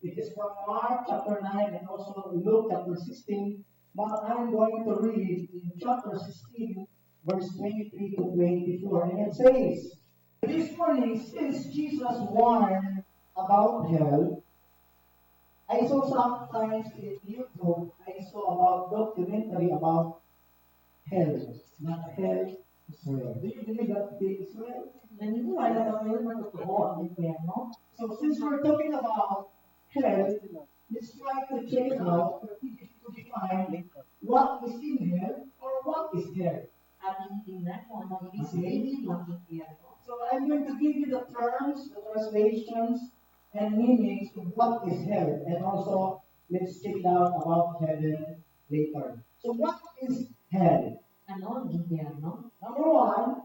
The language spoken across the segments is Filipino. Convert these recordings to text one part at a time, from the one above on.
It is from Mark chapter 9 and also Luke chapter 16. But I'm going to read in chapter 16, verse 23 to 24. And it says, this morning, since Jesus warned about hell, I saw sometimes in YouTube, I saw about documentary about hell. Not hell, Israel. Do you believe that the Israel? Naniniwala ba kayo na totoo ang impyerno? So since we're talking about hell, let's try to check it out to define what is in hell or what is hell. Ating tingnan kung ano ibig sabihin ng impyerno. So I'm going to give you the terms, the translations, and meanings of what is hell, and also let's check it out about heaven later. So what is hell? Ano ang impyerno? Number one,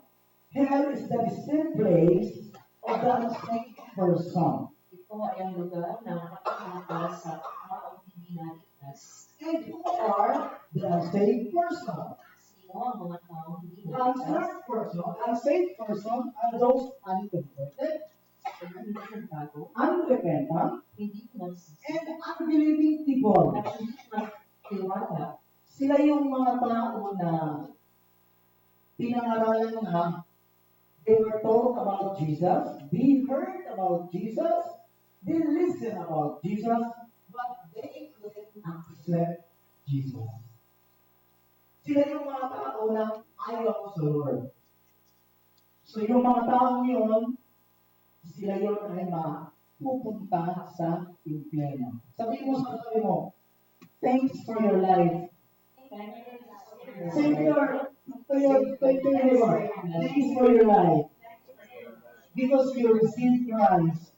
hell is the destined place of the unsaved person. Ito ay ang lugar na nakatalaga para sa taong hindi naligtas. And who are the unsaved person? Sino ang mga taong hindi The naligtas? unsaved person are those unconverted, Ang hindi nagbago, unrepentant, hindi nagsisi, and unbelieving people. at hindi magtiwala. Sila yung mga tao na pinangaralan na they were told about Jesus, they heard about Jesus, they listened about Jesus, but they couldn't accept Jesus. Sila yung mga tao na ayaw sa Lord. So yung mga taong yun, sila yun ay mapupunta sa impyerno. Sabi mo sa sarili mo, thanks for your life. Say to your neighbor, thanks for your life. Because you received Christ.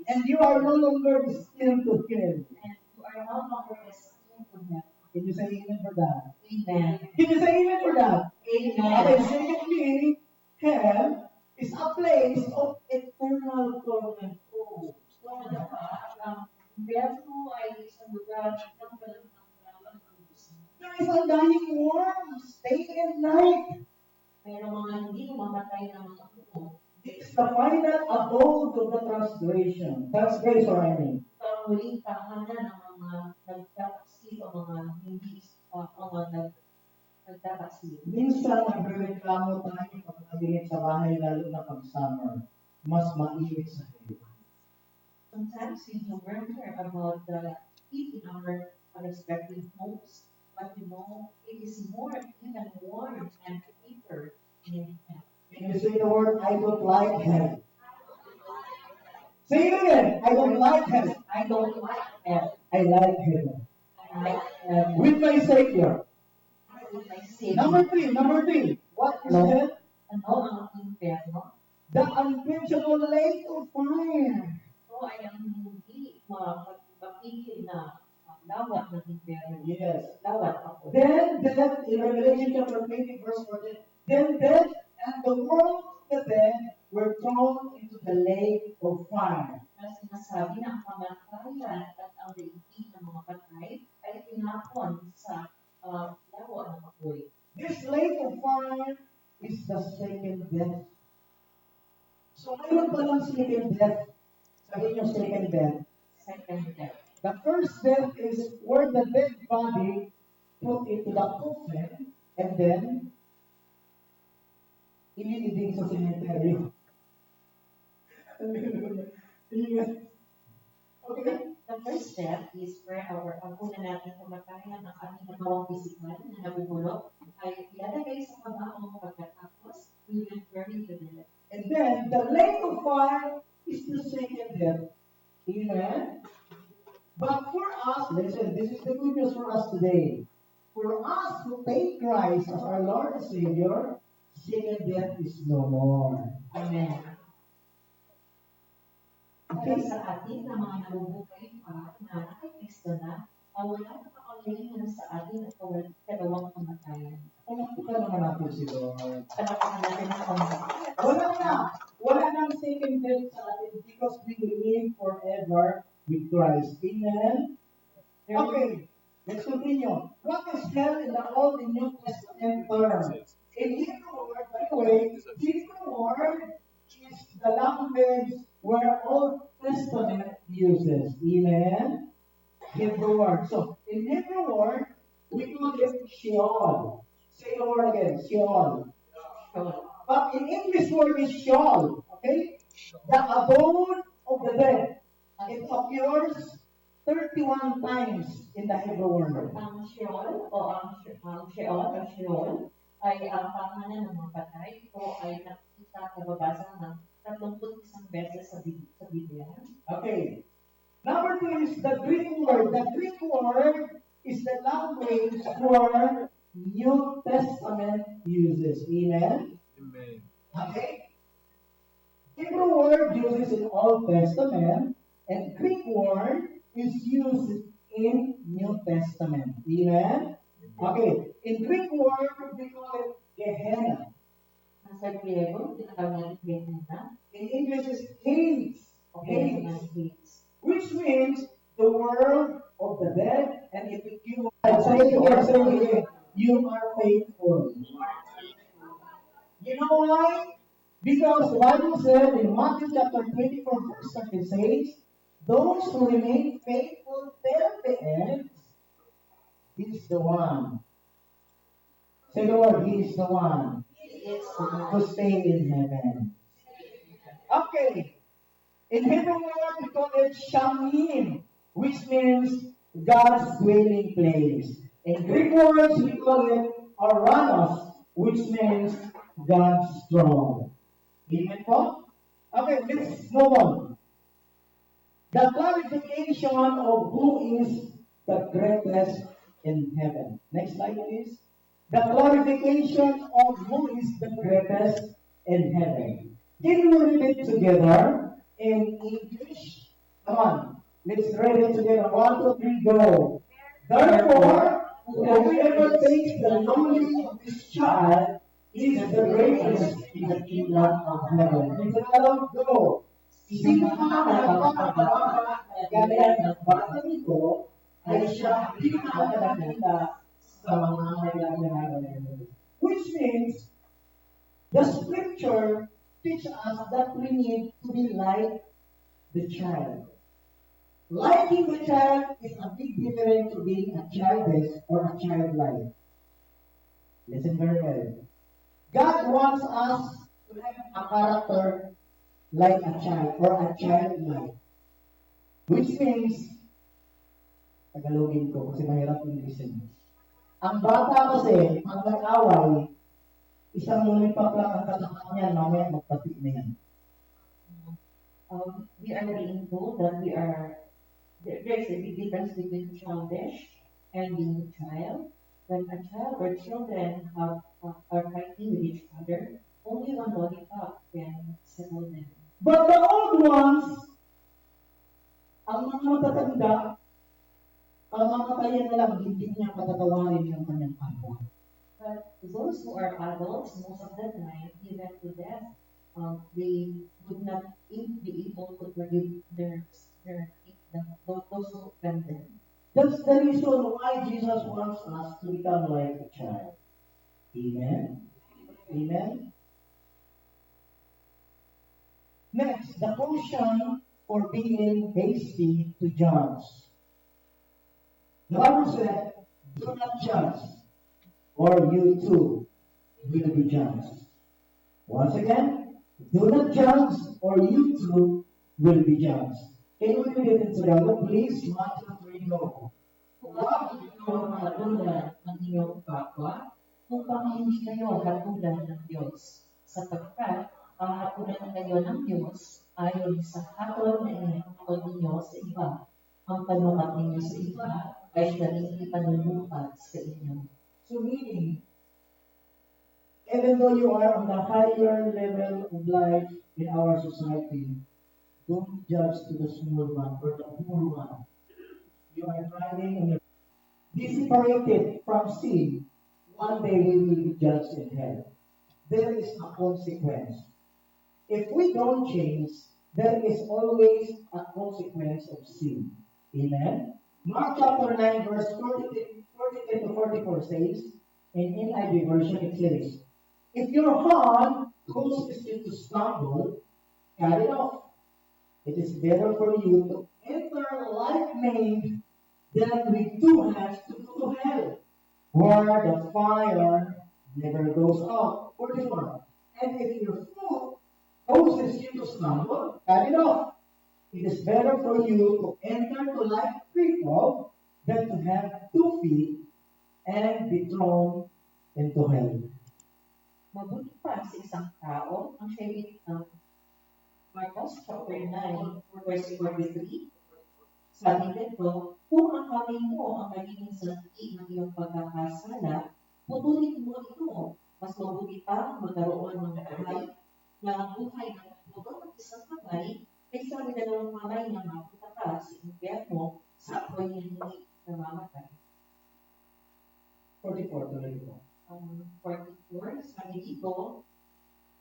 And you are no longer destined to hell. And you are no longer destined to heaven. Can you say amen for that? Amen. Can you say amen for that? Amen. Okay, secondly, hell is a place of eternal torment. Oh. So, ano pa, ang impyerno ay isang lugar ng walang Diyos. There is undying worms day and night. Pero mga hindi mamatay na mga puno. It's the final abode of the transgressor, I mean. Ito ang huling tahanan ng mga nagtataksi o mga hindi, nagtataksi. Minsan, nagre-reklamo tayo pag nabingit sa bahay, lalo na pag summer. Mas mainit sa hell. Sometimes we do murmur about the heat in our unexpected homes, but you know, it is more even warm and deeper in hell. Can you say the word, I don't like hell? Say it again, I don't like hell. I don't like hell. I like heaven. I like hell. With my Savior. With my Savior. Number three. What is hell? Ano ang impyerno? The unquenchable lake of fire. Ito ay ang hindi mapigil na lawat ng impyerno. Yes. Lawat ako. Then death, in Revelation chapter 20, verse 14, then death and the world of the dead were thrown into the lake of fire. Na sinasabi na ang kamatayan at ang daigdig ng mga patay ay tinapon sa lawa ng apoy. This lake of fire is the second death. So mayroon pa lang second death. Sabihin yung second death. Second death. The first death is where the dead body put into the coffin and then inilibing sa cemetery. Okay? The first step is where ang una natin kamatayan ng ating nagawang pisikal na nabubulok ay ilalagay sa kabaong pagkatapos we will bury the dead. And then the lake of fire is the second death. Amen? But for us, listen, this is the good news for us today. For us who take Christ as our Lord and Savior, second death is no more. Amen. Para sa atin na mga nabubuhay pa na nakikristo na, wala na makalingan sa atin at kalawang kamatayan. Panapukan naman natin si Lord. Panapakan natin ang kamatayan. Wala nang second death sa atin because we will live forever with Christ. Amen? Okay, let's continue. What is hell in the Old and New Testament terms? In Hebrew word, by the way, Hebrew word is the language where Old Testament uses. Amen? Hebrew word. So, in Hebrew word, we call it Sheol. Say the word again, Sheol. Sure. But in English word is Sheol. Okay? The abode of the dead. It occurs 31 times in the Hebrew word. Ang Sheol o ang Sheol o Sheol ay ang pangalan ng mga patay. Ito ay nakikita kababasa ng 31 beses sa Biblia. Okay. Number two is the Greek word. The Greek word is the language for New Testament uses. Amen? Amen. Okay? Hebrew word uses in Old Testament, and Greek word is used in New Testament. Amen? Okay. In Greek word, we call it Gehenna. Sa Griego, tinatawag natin Gehenna. In English, is Hades. Gehenna Hades. Hades. Which means the world of the dead, and if you are saying you are faithful. You know why? Because the Bible said in Matthew chapter 24, verse 36, those who remain faithful till the end, he is the one. Say the word, he is the one It's to stay in heaven. Okay. In Hebrew word, we call it Shamim, which means God's dwelling place. In Greek words, we call it Aranos, which means God's throne. Amen po? Okay, let's move on. The clarification of who is the greatest in heaven. Next slide, please. The clarification of who is the greatest in heaven. Can we read it together in English? Come on, let's read it together. 1, 2, 3, go. Therefore, whoever takes the knowledge of this child is the greatest in the kingdom of heaven. In the Tagalog, go. Sino man ang nagpapababa gaya ng batang ito ay siya pinakadakila sa mga kailangan. Which means, the scripture teaches us that we need to be like the child. Liking the child is a big difference to being a childish or a childlike. Listen very well. God wants us to have a character like a child or a childlike. Which means, Tagalogin ko kasi mahirap yung listen. Ang bata kasi, pag nag-away, isang lumipak lang ang katapat niya, mamaya magpati na yan. We are being told that there's a big difference between childish and being a child. When a child or children are fighting with each other, only one lollipop can settle them. But the old ones, ang mga matatanda, ang mamatayan na lang, hindi niya patatawarin yung kanyang kapwa. But those who are adults, most of the time, even to death, they would not be able to forgive those who offend them. That's the reason why Jesus wants us to become like a child. Amen? Amen? Next, the caution for being hasty to judge. The Bible said, do not judge, or you too will be judged. Once again, do not judge, or you too will be judged. Can we read it together, please? 1, 2, 3, go. Huwag iyong hatulan ang iyong kapwa upang hindi kayo hatulan ng Diyos, sapagkat ang hatulan kayo ng Diyos ayon sa hatol na inihatol ninyo sa iba. Ang panukat ninyo sa iba ay siya rin ipanunumpat sa inyo. So meaning, even though you are on the higher level of life in our society, don't judge to the small one or the poor one. You are trying and you're be separated from sin. One day we will be judged in hell. There is a consequence. If we don't change, there is always a consequence of sin. Amen? Mark chapter 9, verse 43 to 44 says, in NIV version it says, if your hand causes you to stumble, cut it off. It is better for you to enter life maimed than with two hands to go to hell, where the fire never goes out. 44. And if your foot causes you to stumble, cut it off. It is better for you to enter to life crippled than to have 2 feet and be thrown into hell. Mabuti pa sa isang tao ang siya ng Marcos chapter 9, verse 43. Sabi nito, kung ang kamay mo ang magiging santi ng iyong pagkakasala, putulin mo ito. Mas mabuti pa magkaroon ng buhay ng putol ng isang kamay kaysa may dalawang kamay na mapunta ka sa impyerno sa apoy na hindi namamatay. 44 tuloy ito. 44, sabi dito,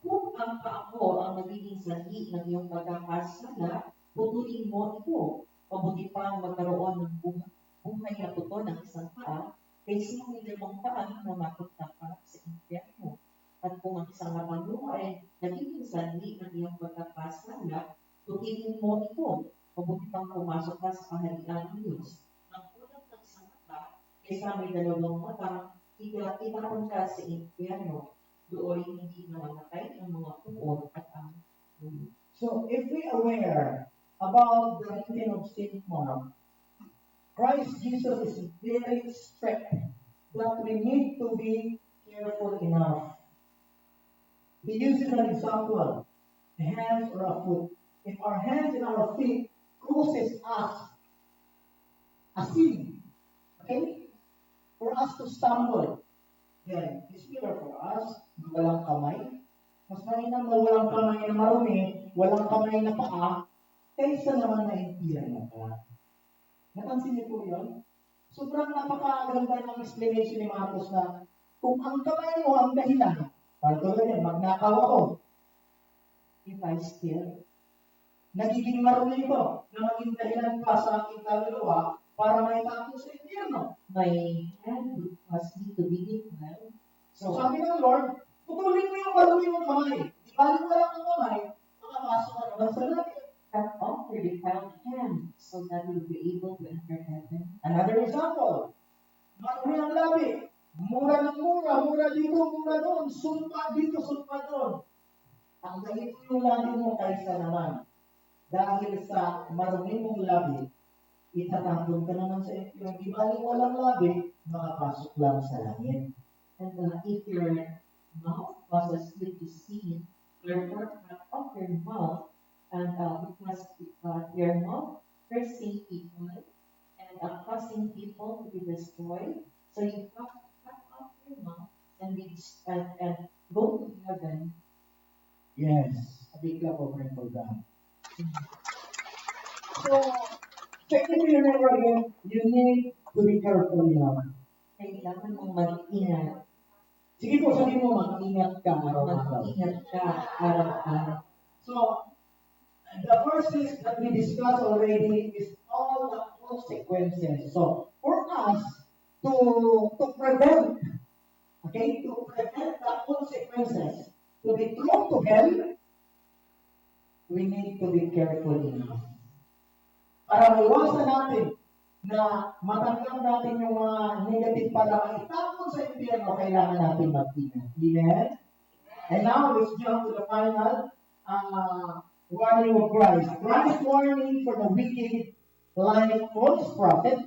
kung ang paa mo ang magiging sanhi ng iyong pagkakasala, putulin mo ito. Mabuti pa magkaroon ng buhay na puto ng isang paa kaysa may dalawang paa na mapunta ka sa impyerno. At kung ang isang mata mo ay nagiging sanhi ng iyong pagkakasala, putulin mo ito. Mabuti pang pumasok ka sa kaharian ng Diyos. Ang kulang ng isang mata kaysa may dalawang mata, itapon ka sa impyerno. Doon hindi namamatay ang mga puot at ang buyo. So, if we aware about the meaning of sin mark, Christ Jesus is very strict that we need to be careful enough. He uses an example, a hand or a foot. If our hands and our feet causes us a sin, okay, for us to stumble, then it's better for us na walang kamay. Mas mainam na walang kamay na marumi, walang kamay na paa, kaysa naman na impyerno ka. Napansin niyo po yun? Sobrang napakaganda ng explanation ni Marcos na kung ang kamay mo ang dahilan, para tulad yan, magnakaw ako. If I steal, nagiging marumi ko na maging dahilan pa sa aking kaluluwa para may tapos sa impyerno. My hand would cause me to be defiled. So sabi ng Lord, putulin mo yung marumi mong kamay. Di bali mo lang ang kamay, makapasok ka naman sa langit. Cut off your defiled hand so that you will be able to enter heaven. Another example, marumi ang labi. Mura ng mura dito, mura doon, sumpa dito, sumpa doon. Ang ganito yung labi mo kaysa naman. Dahil sa marumi mong labi, itatapon ka naman sa yung di bali walang labi, makapasok lang sa langit. And if your mouth causes you to sin, therefore cut off your mouth, and because your mouth cursing people and causing people to be destroyed, so you cut off your mouth and go to heaven. Yes, a big clap of rain for God. So, check if you remember again, you need to be careful enough. Kailangan mong mag-ingat. Sige po, sabi mo, mag-ingat ka araw-araw. Mag-ingat ka araw-araw. So, the verses that we discussed already is all the consequences. So, for us to prevent, okay, to prevent the consequences, to be thrown to hell, we need to be careful enough. Para maiwasan natin na matanggap natin yung mga negative para itapon sa impyerno, kailangan natin mag-ingat. Amen? And now, let's jump to the final warning of Christ. Christ's warning for the wicked, like false prophet,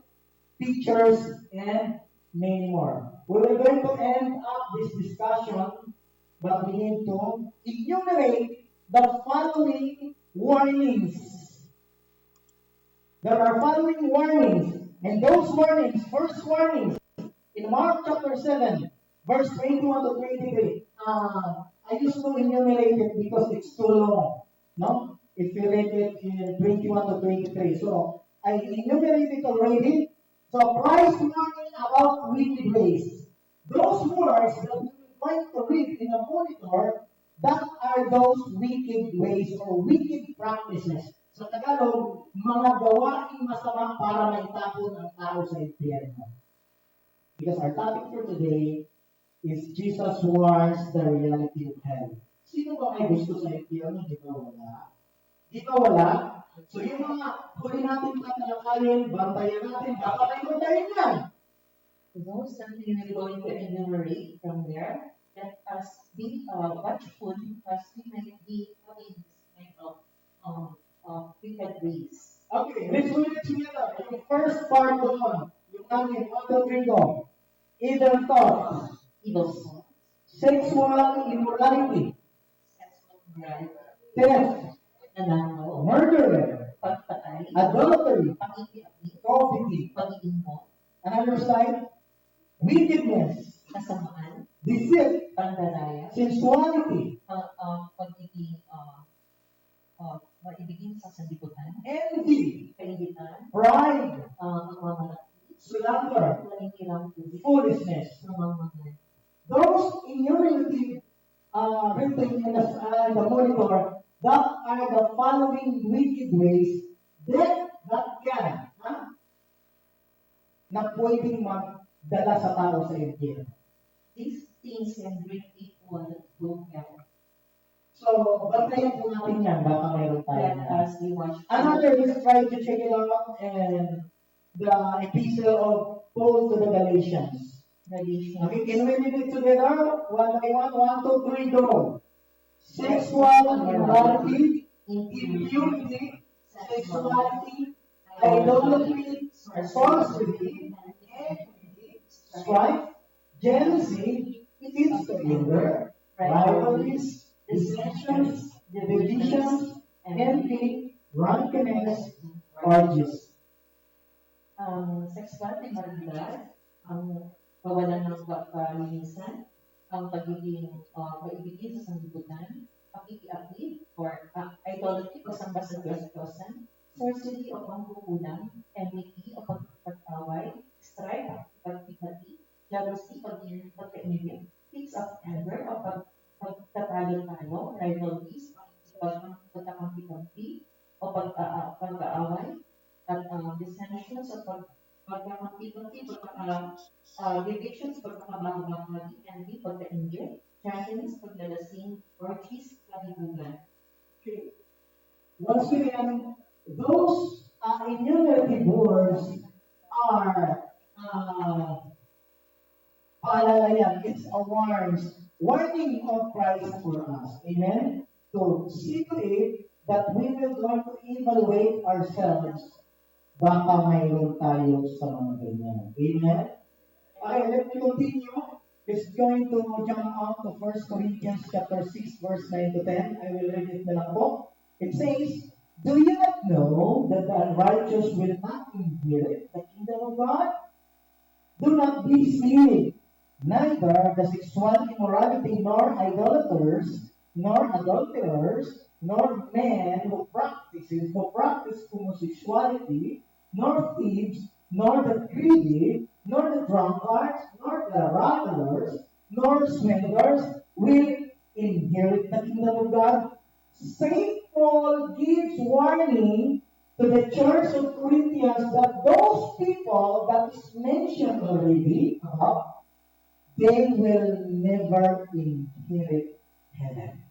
teachers, and many more. We are going to end up this discussion, but we need to enumerate the following warnings. There are following warnings, and those warnings, first warnings, in Mark chapter 7, verse 21 to 23. I used to enumerate it because it's too long. No? If you read it in 21 to 23. So, I enumerated it already. So, Christ warning about wicked ways. Those words that we are going to read in the monitor, that are those wicked ways or wicked practices. Sa Tagalog, mga gawaing masama para maitapon ang tao sa impyerno. Because our topic for today is Jesus warns the reality of hell. Sino ba may gusto sa impyerno? Di ba wala? Di ba wala? So yung mga huli natin tatalakayin, bantayan natin, baka may bantayan yan. Those that we are going to enumerate from there, let us be watchful as we might be having this kind of wicked ways. Okay, let's read it together. Yung first part doon, yung namin, other freedom, either thoughts, Evil thoughts, sexual immorality, sexual morality, theft, nanakaw, murder, pagpatay, adultery, pakikiapit, coveting. pagiging mo, Another slide, wickedness, kasamaan, deceit, pandaraya, sensuality, maibigin sa sanlibutan, envy, kainitan, pride, pagmamalaki, slander, maninirang tubig, foolishness. namamagal. Those enumerated written in the monitor, that are the following wicked ways that can, na pwedeng magdala sa tao sa impyerno. These things can bring people to hell. So, bantayan po natin yan, baka mayroon tayo. Let us be watchful. Another is try to check it out and the epistle of Paul to the Galatians. Galatians. Okay, can we read it together? One by one, 1, 2, 3, go. Sexual immorality, impurity, sexuality, idolatry, sorcery, envy, strife, jealousy, fits of anger, rivalries, dissensions, divisions, envy, drunkenness, orgies. Sexual immoralidad, ang kawalan ng kalinisan, ang pagiging paibigin sa sanlibutan, pakikiapid, or idolatry o samba sa Diyos-Diyosan, sorcery o pangkukulang, enmity o pagpag-away, strife, pagpipati, jealousy o pagkainibig, fits of anger o pagtatalo-talo, rivalries, pagkakampi-kampi, o pag-aaway, at dissensions o pagkakampi-kampi, divisions, pagkakabago-bahagi, envy, pagka-injure, drunkenness, paglalasing, orgies, kahibugan. Okay. Once again, those enumerated words are paalalayan. It's a warning of Christ for us. Amen? So, see to it that we will going to evaluate ourselves. Baka mayroon tayo sa mga ganyan. Amen? Okay, let me continue. It's going to jump out to 1 Corinthians chapter 6, verse 9 to 10. I will read it na lang po. It says, do you not know that the unrighteous will not inherit the kingdom of God? Do not be deceived. Neither the sexual immorality, nor idolaters, nor adulterers, nor men who practice homosexuality, nor thieves, nor the greedy, nor the drunkards, nor the revelers, nor swindlers will inherit the kingdom of God. Saint Paul gives warning to the church of Corinthians that those people that is mentioned already, they will never inherit heaven.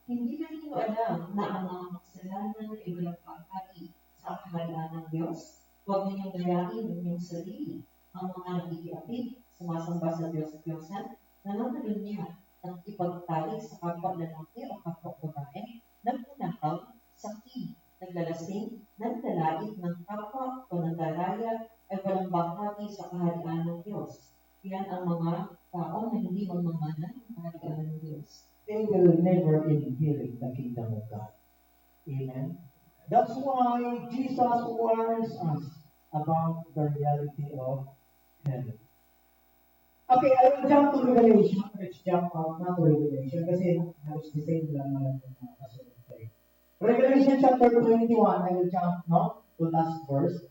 Hindi ba ninyo alam na ang mga makasalanan ay walang pagkati sa kaharian ng Diyos? Huwag ninyong gayahin ang inyong sarili. Ang mga nagigiapid, sumasamba sa Diyos-Diyosan, nananalunya ng ipagtalik sa kapwa lalaki o kapwa babae, nagnanakaw, sakit, naglalasing, naglalait ng kapwa o nagdaraya ay walang bahagi sa kaharian ng Diyos. Yan ang mga tao na hindi magmamana ng kaharian ng Diyos. They will never inherit the kingdom of God. Amen? That's why Jesus warns us about the reality of heaven. Okay, I will jump to Revelation. Let's jump out now to Revelation kasi halos the same lang naman yung mga kasunod tayo. Revelation chapter 21, I will jump now to last verse.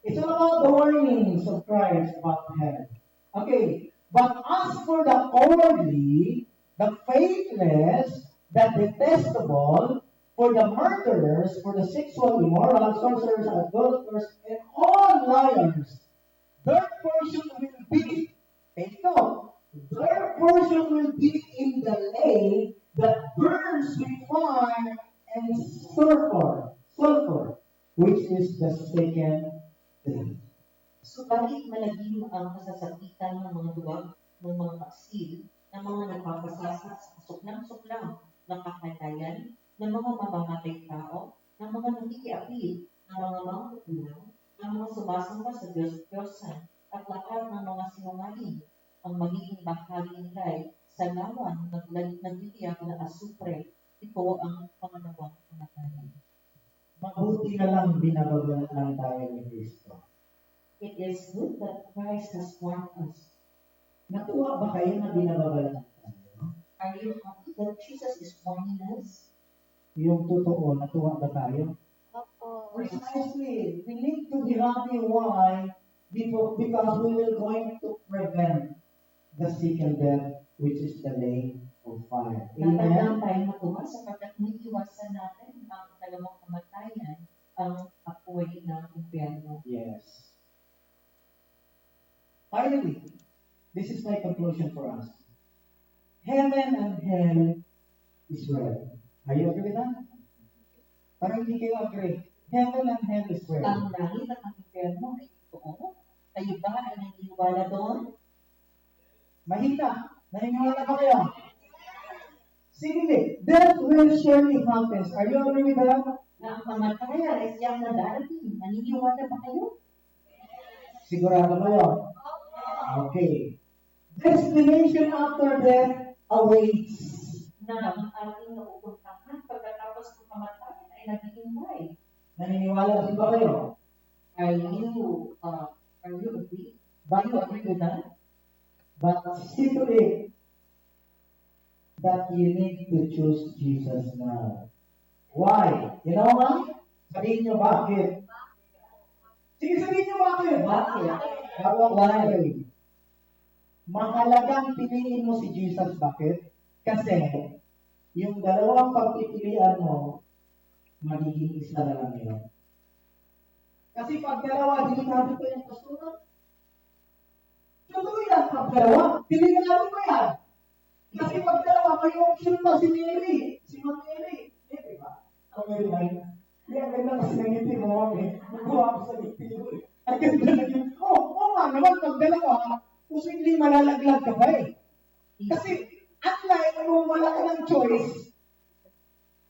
It's all about the warnings of Christ about heaven. Okay, but as for the cowardly, the faithless, the detestable, for the murderers, for the sexual immoral, sorcerers, adulterers, and all liars, their portion will be, take note, their portion will be in the lake that burns with fire and sulfur, which is the second death. Subalit malagim ang kasasakitan ng mga duwag, ng mga taksil, ng mga nagpapasasa sa suklang-suklang ng kakatayan, ng mga mamamatay tao, ng mga nakikiapid, ng mga mangkukulang, ng mga sumasamba sa Diyos-Diyosan, at lahat ng mga sinungaling, ang magiging bahagi nila'y sa lawan nagtitiyak na asupre. Ito ang pangalawang kamatayan. Mabuti na lang binabagaan tayo ni Kristo. It is good that Christ has warned us. Natuwa ba kayo na binabagaan tayo? Are you happy that Jesus is warning us? Yung totoo, natuwa ba tayo? Opo. Precisely. We need to be happy. Why? Because we will going to prevent the second death, which is the lake of fire. Dapat lang Amen? tayo matuwa sapagkat may iwasan natin ang dalawang kamatayan, ang apoy ng impyerno. Yes. Finally, this is my conclusion for us. Heaven and hell is real. Are you agree with that? Parang hindi kayo agree. Heaven and hell is real. Ang langit at ang impyerno ay totoo. Kayo ba ay naniniwala doon? Mahina. Naniniwala ba kayo? Sige, death will surely happen. Are you agree with that? Na ang kamatayan ay siyang nadarating. Naniniwala ba kayo? Sigurado kayo? Okay. Destination after death awaits. Na ang ating napupuntahan pagkatapos ng kamatayan ay naghihintay. Naniniwala ba kayo? Are you agree? Do you agree with that? But see to it that you need to choose Jesus now. Why? You know why? Sabihin nyo bakit? Sige, sabihin nyo bakit? Bakit? Why? Mahalagang piliin mo si Jesus. Bakit? Kasi yung dalawang pagpipilian mo, magiging isa na lang yun. Kasi pag dalawa, hindi natin ko yung pastura. Totoo yan, pag dalawa, piliin natin mo yan. Kasi pag dalawa, may option pa si Mary. Si Ma'am Mary. Mary ba? O Mary ba? Hindi, ang ganda kasi nangiti mo, Mami. Nagkuha ako sa ngiti mo. Ang ganda naging, nga naman, pag dalawa, posibleng malalaglag ka pa eh. Kasi, unlike kung wala ka ng choice,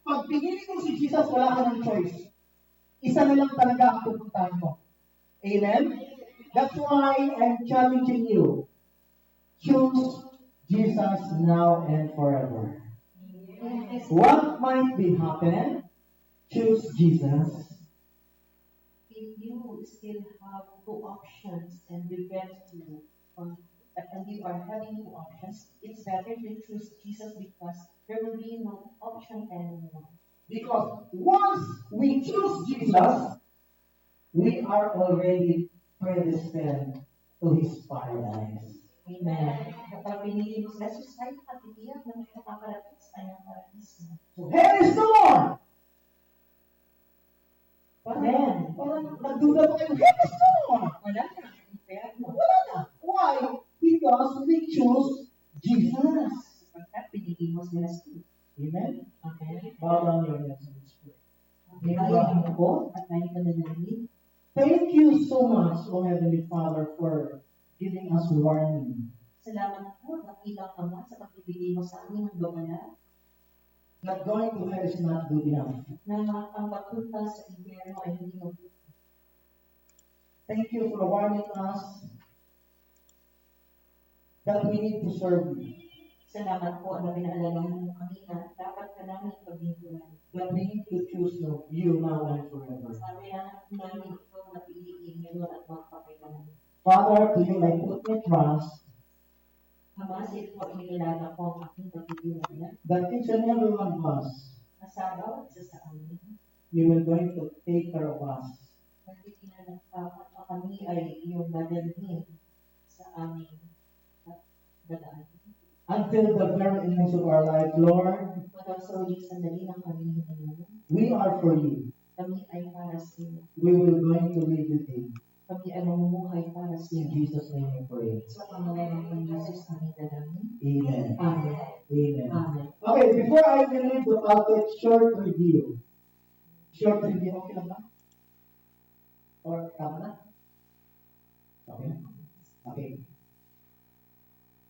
pag pinili mo si Jesus, wala ka ng choice. Isa na lang talaga ang pupuntahan mo. Amen? That's why I'm challenging you. Choose Jesus now and forever. What might be happening? Choose Jesus. If you still have two options and regret to, and you are having two options, it's better to choose Jesus because there will be no option anymore. Because once we choose Jesus, we are already predestined to His paradise. Amen. Kapag pinili mo sa Jesus, ay nakatitiyak na may nakakarating sa kanyang paradiso. So hell is no more. Amen. Parang nagduda pa kayo, hell is no more. Wala na. Impyerno. Wala na. Why? Because we choose Jesus. Sapagkat pinili mo si Jesus. Amen? Amen. Bow down your heads and pray. Tayo ang po at tayo panalangin. Thank you so much, O Heavenly Father, for giving us warning. Salamat po, nakilang Ama, sa pagbibigay mo sa amin ng babala That going to hell is not good enough. na ang pagpunta sa impyerno ay hindi mabuti. Thank you for warning us that we need to serve you. Salamat po na pinaalalahan mo kami na dapat ka namin paglingkuran. That we need to choose you now and forever. Sabi na namin ikaw na piliin ngayon at magpakailangan. Father, to you I put my trust Ama, sa ito ay inilala ko ang aking pagbibilang that each and every one of us, na sa bawat isa sa amin, you will going to take care of us. nagtitinanong pa kami ay iyong dadalhin sa aming dadaan. Until the very end of our life, Lord, Hanggang sa uling sandali ng aming hiningan, we are for you. kami ay para sa iyo. We will going to live with you. kami ay mamumuhay para sa In iyo. Jesus' name we pray. Sa pangalan ng Jesus kami dalangin. Amen. Amen. Amen. Amen. Okay, before I will read the passage, short review. Short review, okay lang ba? Or tama na? Okay. Okay.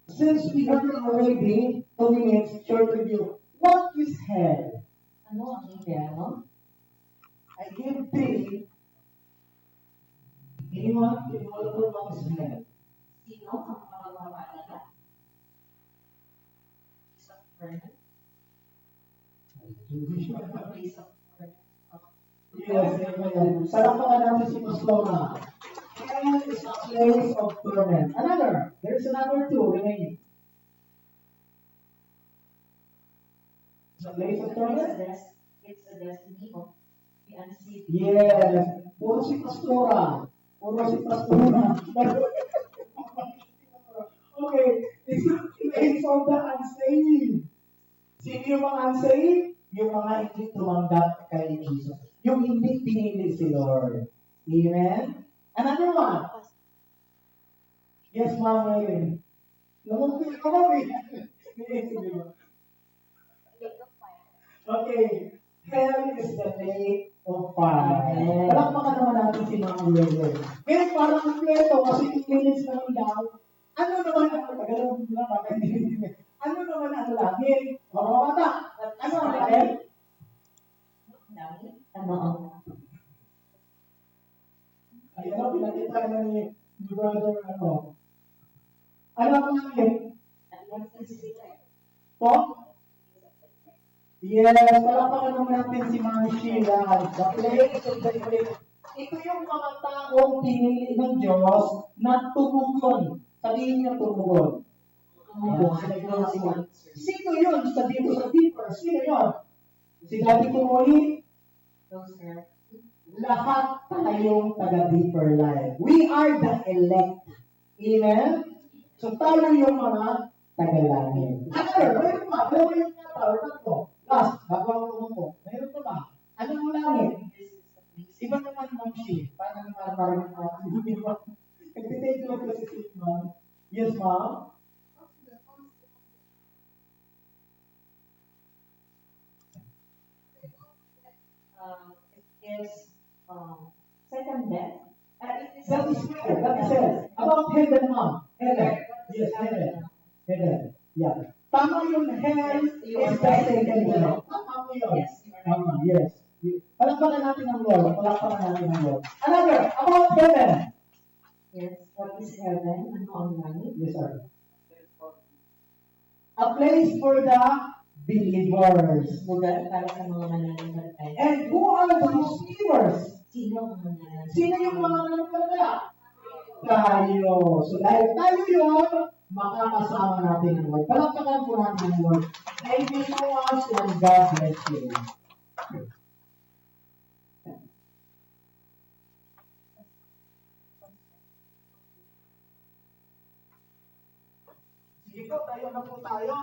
Since we have already 2 minutes, short review. What is hell? Ano ang impyerno? I give 3. Anyone can know what is hell? Sino ang makakapaalala? Isang burden? Place of burden. Yes, amen. Salamat natin si Pastora. Hell is a place of torment. There's another 2 remaining. It's a place of torment? It's a destiny of the unseen. Yes. Puro si Pastora. Okay. It's a place of the unsaved. Sino yung mga unsaved? Yung mga hindi tumanggap kay Jesus. Yung hindi pinili si Lord. Amen? Another one. Yes, Ma'am Mary. Okay. Hell is the lake of fire. Palakpakan naman natin si Ma'am Mary. Ngayon, parang kompleto kasi 2 minutes na lang daw. Ano naman ang Tagalog na baka hindi. Ano naman ang langit? Mga bata. Ano ang langit? Ano ang Ayun, pinakita na ni brother ano. Ano ang langit? Po? Yes, palakpakan naman natin si Ma'am Sheila. The place of the place. Ito yung mga taong pinili ng Diyos na tumugon. Sabihin niyo tumugon. Sino yun? Sabihin ko sa deeper. Sino yun? Si Daddy Tumuli? those are Lahat tayong taga-deeper life. We are the elect. Amen? So tayo yung mga taga-langit. Meron pa. Pero yung tao, tatlo. Last, bago mo. Meron pa ba? Anong langit? Iba naman mong shift. Parang parang nag-take lang kasi si ma'am. Yes, ma'am? it is second death. It is That is where. That is it. About heaven, ma'am. Heaven. Yes, heaven. Heaven. Yeah. Tama yung hell is the second death. Tama mo yun. Yes, you are right. Tama, yes. Palakpakan natin ang Lord. Palakpakan natin ang Lord. Another, about heaven. Yes, what is heaven? Ano ang langit? Yes, sir. A place for the believers. Lugar para sa mga mananampalataya. And who are those believers? Sino ang mananampalataya? Sino yung mga mananampalataya? Tayo. So dahil tayo yun, makakasama natin ang Lord. Palakpakan po natin ang Lord. Thank you so much and God bless you. Sige po, tayo na po tayo.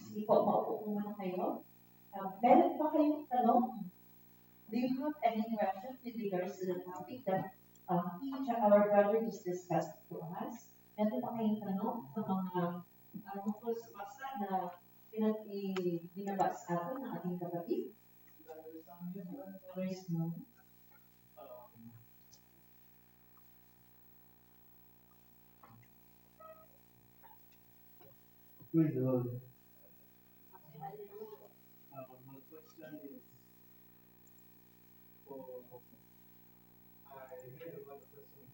Sige po, maupo po muna kayo. Meron pa kayong tanong? Do you have any questions with regards to the topic that each of our brothers discussed to us? Meron pa kayong tanong sa mga tungkol sa basa na binabasa atin ng ating kapatid? There is no. Good Lord. My question is for I heard about the person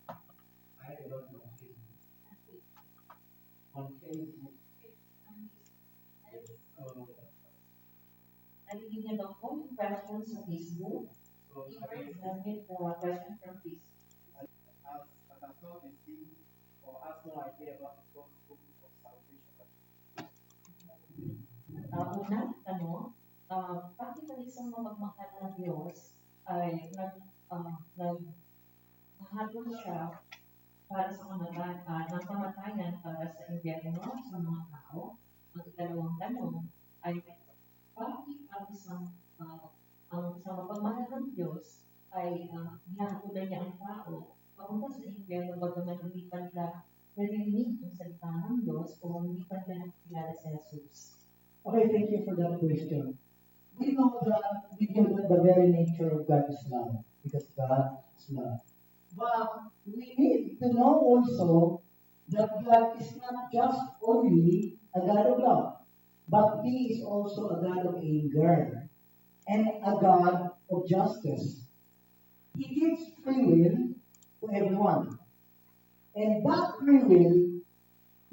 I heard about the on Facebook. Narinig niyo daw po yung question sa Facebook? So Even I submit the question from Facebook. as I saw the thing or ask no idea about the gospel of salvation. Unang tanong, bakit ang isang mamagmahal na Diyos ay naghahabol siya para sa ng kamatayan para sa impyerno sa mga tao. Ang ikalawang tanong ay bakit ang sa mapagmahal ng Diyos ay hinahakulan niya ang tao papunta sa impyerno bagaman hindi pa nila narinig ang salita ng Diyos o hindi pa nila nakilala si Jesus. Okay, thank you for that question. We know that the very nature of God is love, because God is love. But we need to know also that God is not just only a God of love, but He is also a God of anger and a God of justice. He gives free will to everyone. And that free will,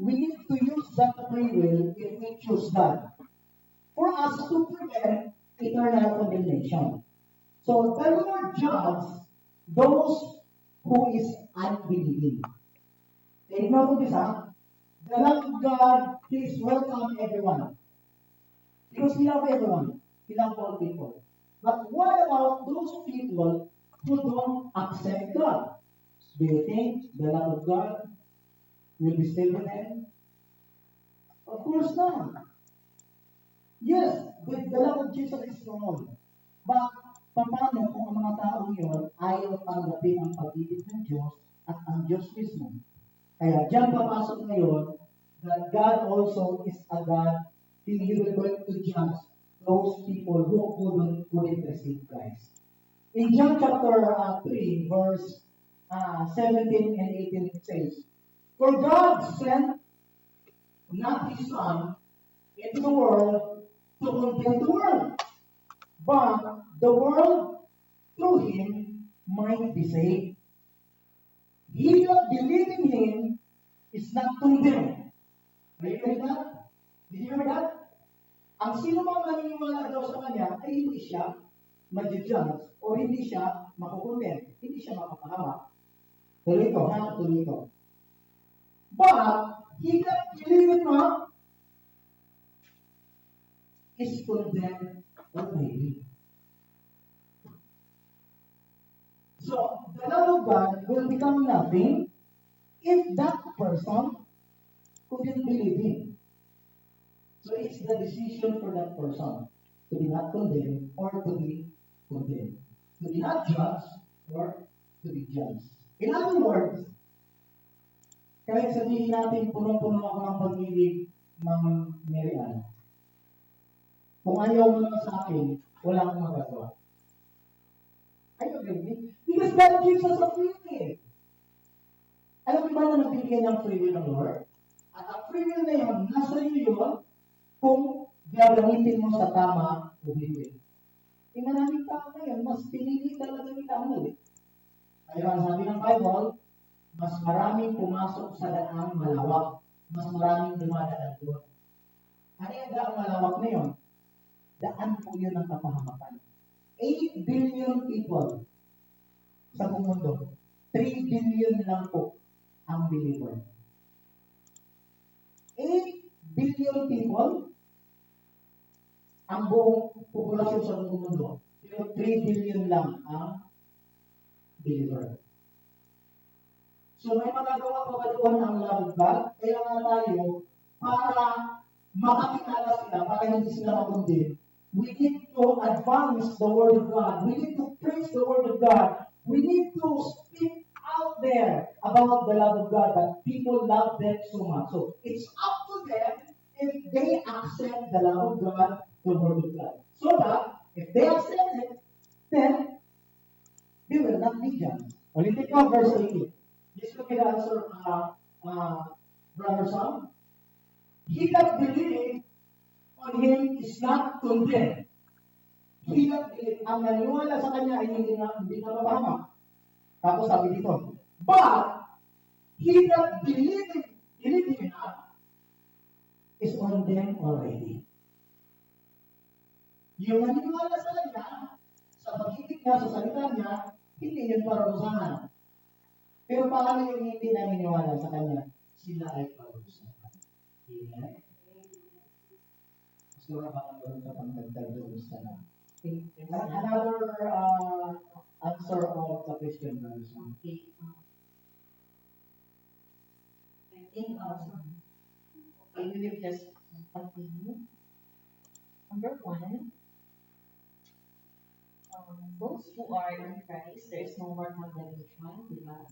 we need to use that free will if we choose God, for us to prevent eternal condemnation. So the Lord judges those who is unbelieving. Take note of this, huh? The love of God, please welcome everyone. Because He loves everyone. He loves all people. But what about those people who don't accept God? Do you think the love of God will be still with them? Of course not. Yes, the love of Jesus is for all. But paano kung ang mga tao yun ayaw tanggapin ang pag-ibig ng Diyos at ang Diyos mismo? Kaya diyan papasok ngayon that God also is a God. He will going to judge those people who couldn't receive Christ. In John chapter 3, verse 17 and 18, it says, "For God sent not His Son into the world to condemn the world, but the world through Him might be saved. He that believes in Him is not condemned." Are you hearing that? Did you hear that? Ang sino mang naniniwala daw sa Kanya ay hindi siya ma-judge o hindi siya makukondem, hindi siya mapapahamak. Tuloy ito, ha? Tuloy ito. But he that believeth not is condemned already. So, the love of God will become nothing if that person couldn't believe Him. So, it's the decision for that person to be not condemned or to be condemned. To be not judged or to be judged. In other words, kahit sabihin natin punong-puno ako ng pag-ibig ng Mary Ann, kung ayaw mo naman sa akin, wala akong magagawa. Are you agree with me? Because God gives us a free will. Alam mo ba na nagbigay ng free will ng Lord? At ang free will na yun, nasa iyo yun kung gagamitin mo sa tama o hindi. Yung maraming tao ngayon, mas pinili talaga nila ang mali. Kaya ang sabi ng Bible, mas maraming pumasok sa daang malawak, mas maraming dumadaan doon. Ano yung daang malawak na yun? Daan po yun ng kapahamakan. 8 billion people sa buong mundo. 3 billion lang po ang believer. 8 billion people ang buong populasyon sa buong mundo. Pero 3 billion lang ang believer. So may magagawa pa ba doon ang love of God? Kaya nga tayo, para makakilala sila, para hindi sila makundin, we need to advance the Word of God. We need to preach the Word of God. We need to speak out there about the love of God, that people love them so much. So it's up to them if they accept the love of God, the Word of God. So that if they accept it, then they will not be judged. Ulitin ko, verse 18. Just look at the answer, Brother Sam. He that believes on Him is not condemned. He that believes, ang naniwala sa Kanya ay hindi na mapahamak. Tapos sabi dito, but he that believes not is on them already. Yung naniwala sa Kanya, sa pag-ibig niya, sa salita niya, hindi yun parusahan. Pero paano yung hindi naniniwala sa Kanya? Sila ay parusahan. Amen? Gusto na baka doon sa pagdagdag doon sa another answer of the question, Brother Sam. Okay. I think okay, we will just continue. Number one, those who are in Christ, there is no more condemnation, di ba?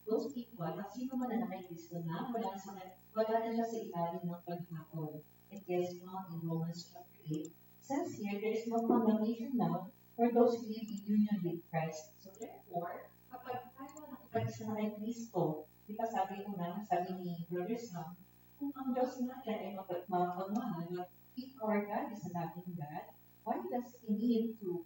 Those people, at sino man na kay Kristo na, wala na siya sa ilalim ng paghatol. It is found in Romans chapter 8. Says here, there is no condemnation now for those who live in union with Christ. So therefore, kapag tayo nakapag-isa na kay Kristo, di ba sabi ko na, sabi ni Brother Sam, kung ang Diyos natin ay mapagmahal, if our God is a loving God, why does He need to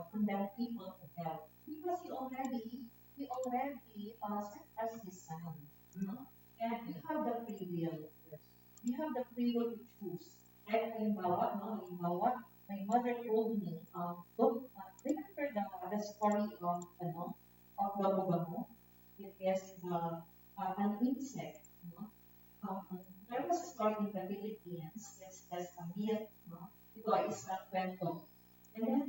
condemn people to hell? Because He already sent us His Son. No? And we have the free will. We have the free will to choose. Like halimbawa, my mother told me, remember the story of Gabo. It is an insect. No? There was a story in the Philippines. It's just a myth. No? Ito ay isang kwento. And then,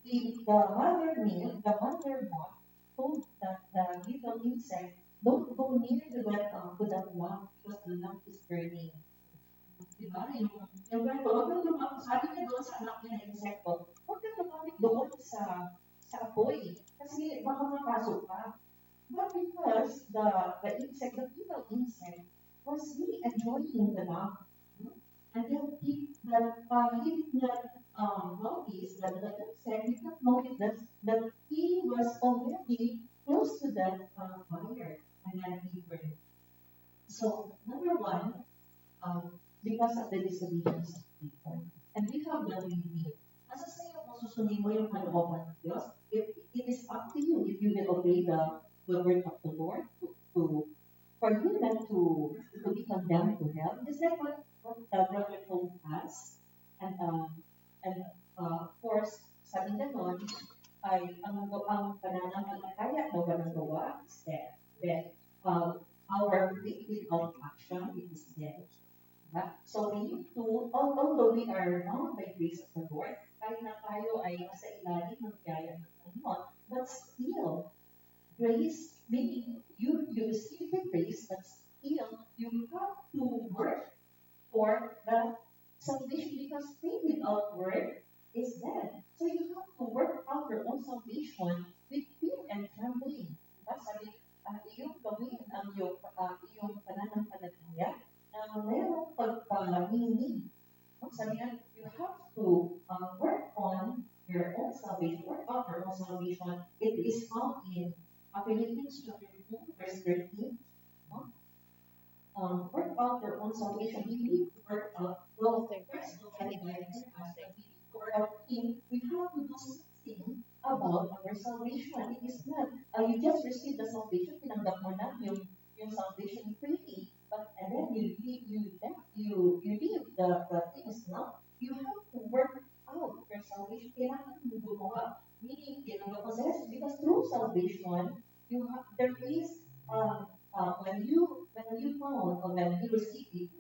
the mother moth told that the little insect, don't go near to that lamp because the lamp is burning. Diba? Yung kwento, huwag kang lumapit, sabi niya doon sa anak niya na insekto, huwag kang lumapit doon sa apoy. Kasi baka mapasok ka. But because the little insect was really enjoying the lamp, and then he did not notice that the insect did not notice that he was already close to that fire, and then he burned. So number one, because of the disobedience of people, and we have the free will. Nasa sa'yo kung susundin mo yung kalooban ng Diyos, if it is up to you if you will obey the word of the Lord for you not to be condemned to hell. Just like what brother told us, and of course, sabi na nun, ay ang pananampalataya na walang gawa is dead. Our faith without action, it is dead. Diba? So we need to, although we are known by grace of the Lord, kahit na tayo ay nasa ilalim ng biyaya ng Panginoon, but still, grace, meaning you receive the grace, but still, you have to work for the salvation because faith without work is dead. So you have to work out your own salvation with fear and trembling. Diba? Sabi, iyong gawin ang iyong pananampalataya na mayroong pagpaninig. Sabi nga, you have to work on your own salvation, work out your own salvation. It is found in Philippians chapter 2, verse 13. Work out your own salvation. We need to work out, well, first already by this aspect, for our team, we have to do something about our salvation. It is not, you just receive the salvation, tinanggap mo na yung salvation freely, but and then you leave the things now. You have to work out your salvation. Kailangan mo gumawa. Meaning, tinanggap mo sa Jesus, because through salvation, there is when you found or when you receive it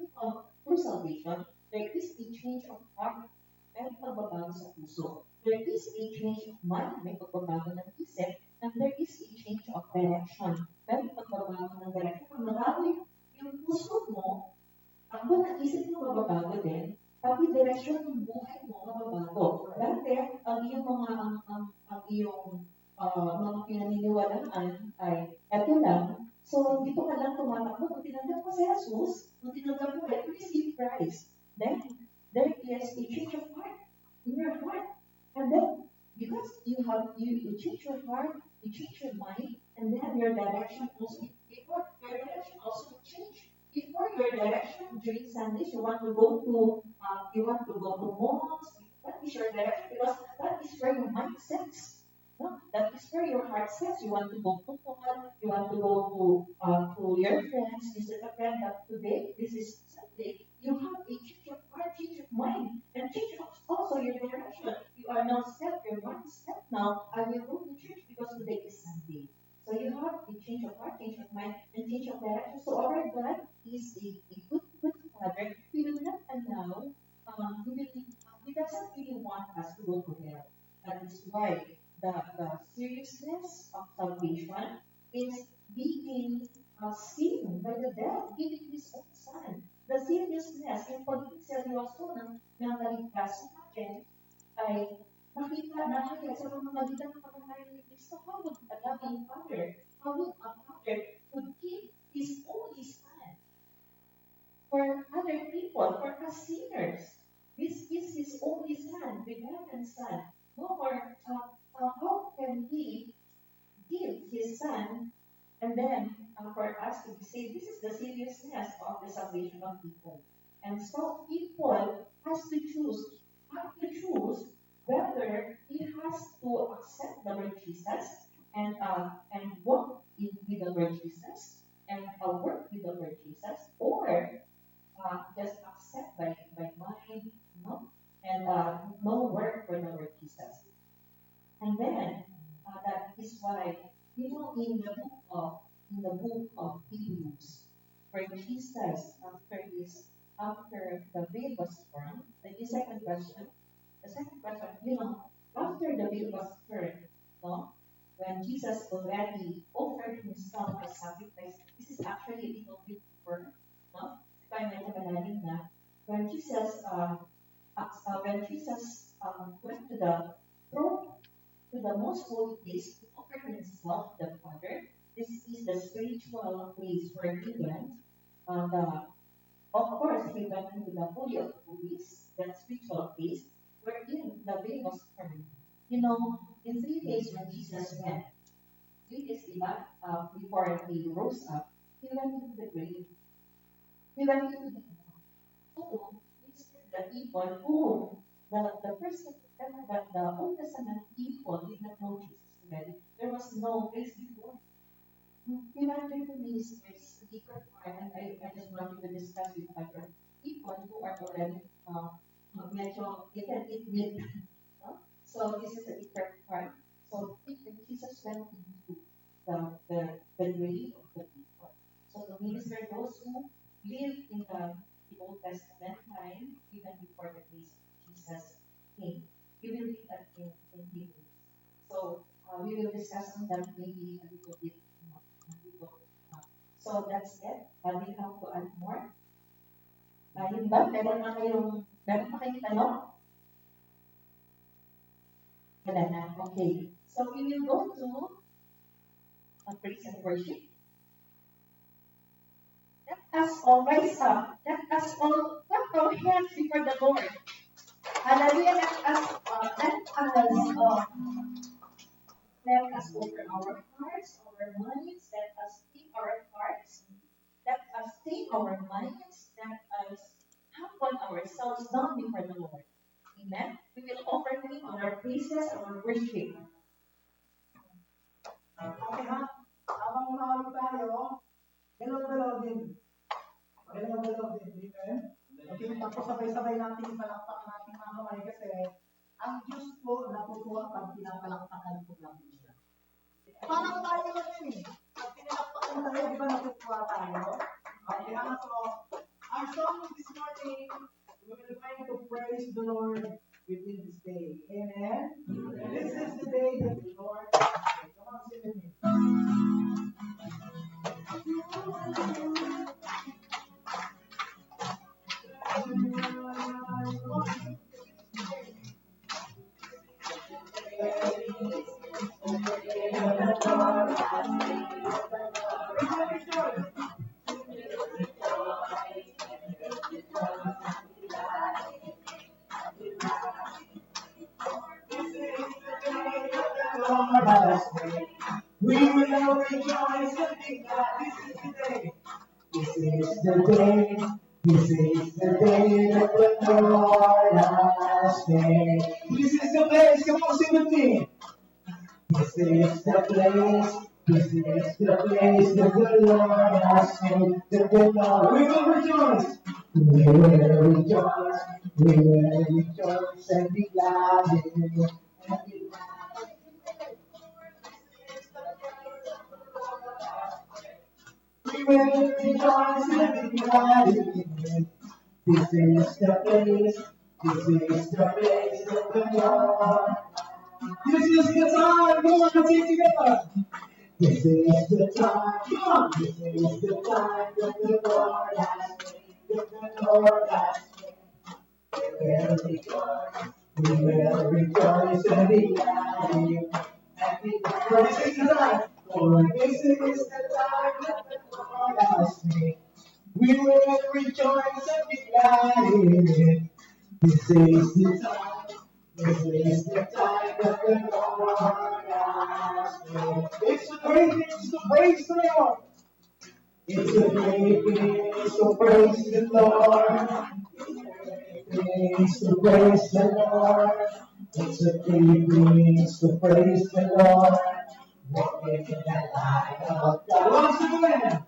through salvation, there is a change of heart. May pagbabago sa puso. There is a change of mind. May pagbabago ng isip. And there is a change of direction. May pagbabago ng direction. Pag nabago yung puso mo, ang buong isip mo mababago din, pati direction ng buhay mo mababago. Dati, ang iyong mga pinaniniwalaan ay eto lang. So, dito ka lang tumatakbo. Kung tinanggap mo si Jesus, kung tinanggap mo to receive Christ, then there is a change of heart in your heart. And then, because you change your heart, you change your mind, and then your direction also, before your direction also change. Before your direction during Sundays, you want to go to malls. That is your direction because that is where your mind sets. No? That is where your heart sets. You want to go to mall. You want to go to your friends. Visit a friend. But today, this is Sunday. You have a change of heart, change of mind, and change of also your direction. You are now set. Your mind is set now. I will go to church because today is Sunday. So you have a change of heart, change of mind, and change of direction. So our God is a good Father. He will not allow, he doesn't really want us to go to hell. That is why the seriousness of salvation is being sin by the death, giving His own Son. The seriousness, yung pagiging seryoso ng kaligtasan natin ay nakita na kaya sa pamamagitan ng pagkakaroon ni Kristo. How would a loving Father, how would a Father would give His only Son for other people, for us sinners? This is His only Son, begotten Son. No more, how can He give His Son and then for us to be saved? This is the seriousness of the salvation of people. And so people have to choose whether he has to accept the Lord Jesus and walk with the Lord Jesus and work with the Lord Jesus, or just accept by mind, no, and no work for the Lord Jesus. And then that is why, in the book of Hebrews, where Jesus after the veil was torn, the second question, after the veil was torn, no, when Jesus already offered Himself as sacrifice, this is actually a little bit deeper, no? If I may na, when Jesus went to the throne, to the most holy place to offer Himself to the Father. This is the spiritual place where He went. And of course, He went into the Holy of Holies, that spiritual place, wherein the veil was torn. In 3 days when Jesus went, 3 days before He rose up, He went into the grave. He went into the tomb. The people who, the first that the Old Testament people did not know Jesus already. There was no place before. He went into ministries, deeper part, and I just wanted to discuss with other people who are already medyo it. No? So this is a deeper part. So Jesus went into the grave of the people. So to minister those who lived in the Old Testament time, even before the days of Jesus came. We will read that in Hebrews. So we will discuss on that maybe a little bit. So that's it. We have to add more. Yun ba? Meron pa kayong tanong? Wala na. Okay. So we will go to praise and worship. Let us all rise up. Let us all clap our hands before the Lord. Hallelujah. Let us open our hearts, our minds. Let us think our hearts. Let us think our minds. Let us humble ourselves down before the Lord. Amen. We will offer Him our praises, our worship. Okay ha? Habang umahalo tayo, galaw-galaw din. Galaw-galaw din. Amen? Okay, tapos sabay-sabay natin palakpak natin mga kamay kasi ang Diyos po natutuwa pag pinapalakpakan po natin siya. Parang tayo na yun eh. Pag pinalakpakan tayo, di ba natutuwa tayo? Okay ha? So, our song this morning, we're going to praise the Lord within this day. Amen? This is the day that the Lord has made. Come on, sing with me. We will rejoice and be glad. This is the day. This is the day. This is the day that the Lord has made. This is the place. Come on, sing with me. This is the place. This is the place that the Lord has made. That the Lord. We will rejoice. We will rejoice. We will rejoice and be glad in it. We will rejoice and be glad in it. This is the place. This is the place of the Lord. This is the time. Come on, let's sing together. This is the time, this is the time that the Lord has made, that the Lord has made. We will rejoice, we will rejoice and be glad in you. And be glad. For this is the time, for this is the time that the Lord has made. We will rejoice and be glad in it. This is the time. This is the time that the Lord has made. It's a great thing to praise the Lord. It's a great thing to praise the Lord. It's a great thing to praise the Lord. It's a great thing to praise the Lord. Walking in the light of God. Once again.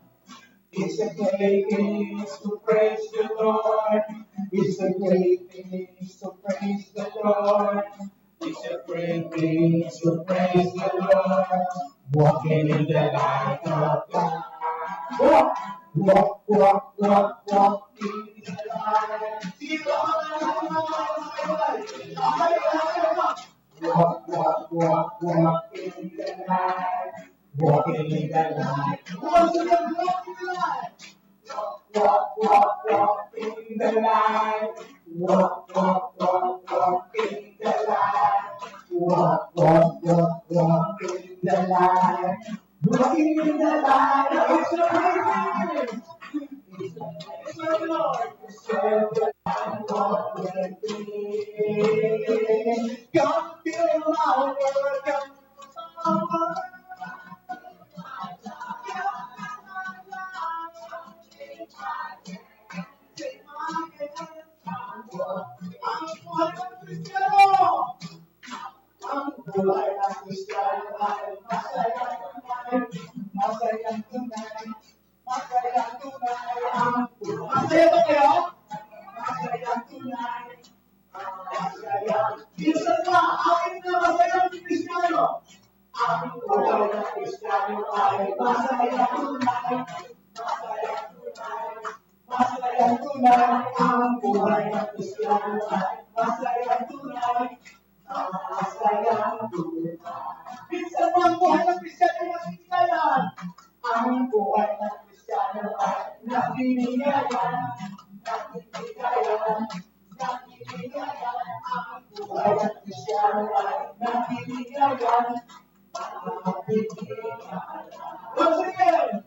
It's a great thing to praise the Lord. It's a great thing to praise the Lord. It's a great thing to praise the Lord. Walking in the light of God. Walk, walk, walk, walk, walk in the light. Walk, walk, walk, walk in the light. Walking in the light. Once again, walk in the light. Walk, walk, walk in the light. Walk, walk, walk, walk in the light. Walk, walk, walk, walk in the light. Walking in the light. It's a great thing. It's a Lord. I'm walking in. God fill my world. God fill my world. Masaya tunay ang buhay ng Kristiyano ay masaya tunay. Masaya tunay. Minsan ang buhay ng Kristiyano ay nabibigyan. Ang buhay ng Kristiyano ay nabibigyan. Nabibigyan. Nabibigyan. Ang buhay ng Kristiyano ay nabibigyan. Nabibigyan. Once again.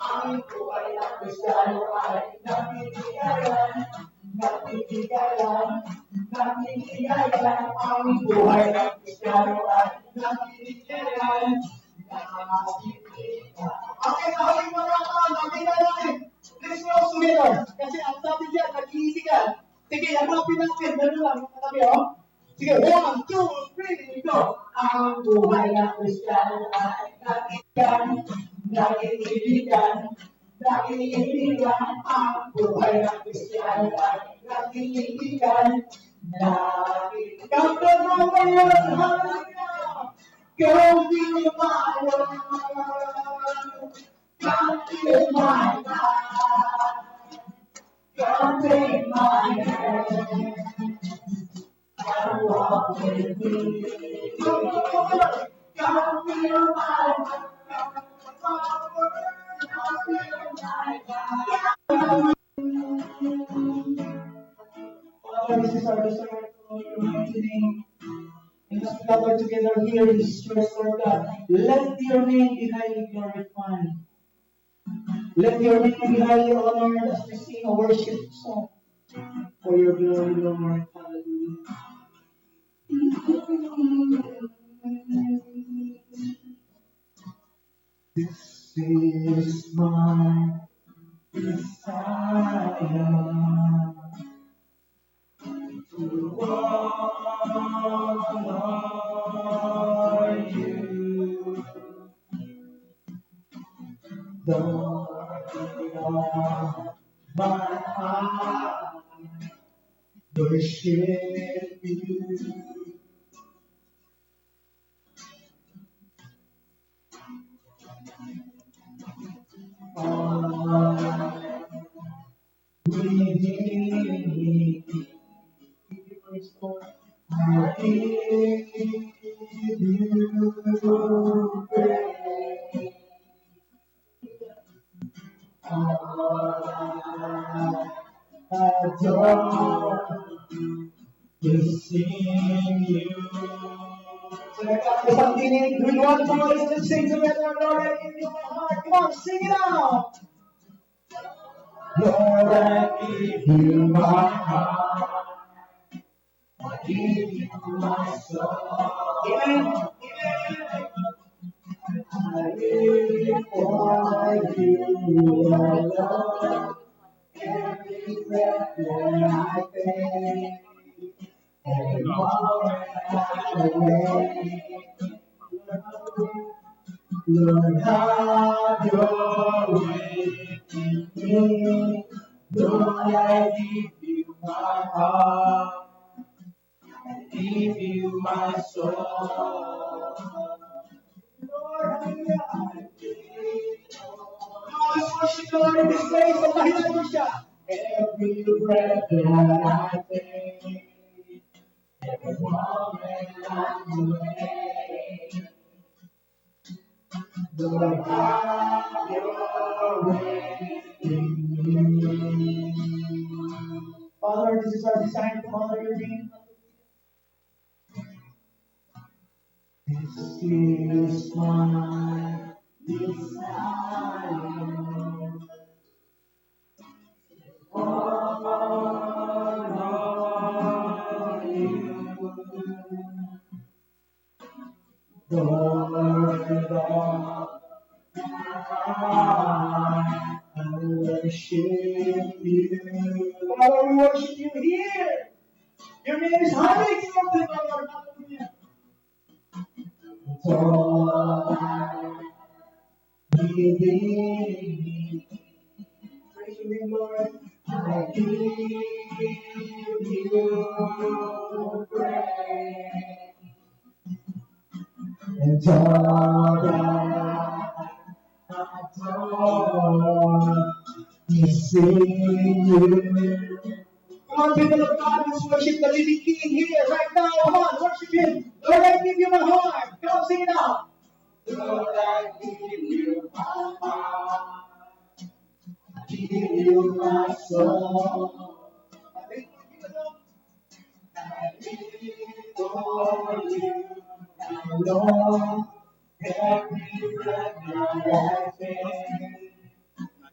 Ang buhay ng Kristiyano ay nabibigyan, nabibigyan, nabibigyan. Ang buhay ng Kristiyano ay nabibigyan, nabibigyan. Okay, sabi mo na ako, nabigyan natin. Let's go together. Kasi ang sabi diyan, nag-iisi ka. Sige, hanapin natin. Ganun lang, katabi, oh. Sige, 1, 2, 3, go! Ang buhay ng Kristiyano ay nabibigyan, nabibigyan, nabibigyan. Ang buhay ng Kristiyano ay nabibigyan, nabibigyan. Come to the world, hallelujah! Come be my Lord, come be my God, come be my hand. God walk with me. God feel my Father, this is our desire to your mighty name. And as we gather together here in this church, Lord God, let your name be highly glorified. Let your name be highly honored as we sing a worship song for your glory, Lord. Hallelujah. This is my desire to honor you, Lord, my heart worship you. Within me, I give you praise. adore is in you. So nagkakaroon isang tinig with one voice to sing together, Lord, I give you my heart. Come on, sing it out. Lord, I give you my heart. I give you my soul. Amen. Amen. I live for you, Lord. Every breath that I take, every moment I'm awake, Lord, have your way in me. Lord, I give you my heart, I give you my soul. Lord, let's worship the Lord in this place. Hallelujah. Every breath that I take, every moment I'm awake, Lord, have your way in me. Father, this is our desire to honor your name. This is my desire. Honor you. Lord, I worship you. Father, we worship you here. Your name is highly exalted, Lord. Hallelujah. Lord, give me. Praise your name, Lord. I give you praise. And all that I adore is in you. Come on, people of God, let's worship the living King here, right now. Come on, worship Him. Lord, I give you my heart. Come on, sing it out. Lord, I give you my heart. I give you my soul. I live for you alone. Every breath that I take,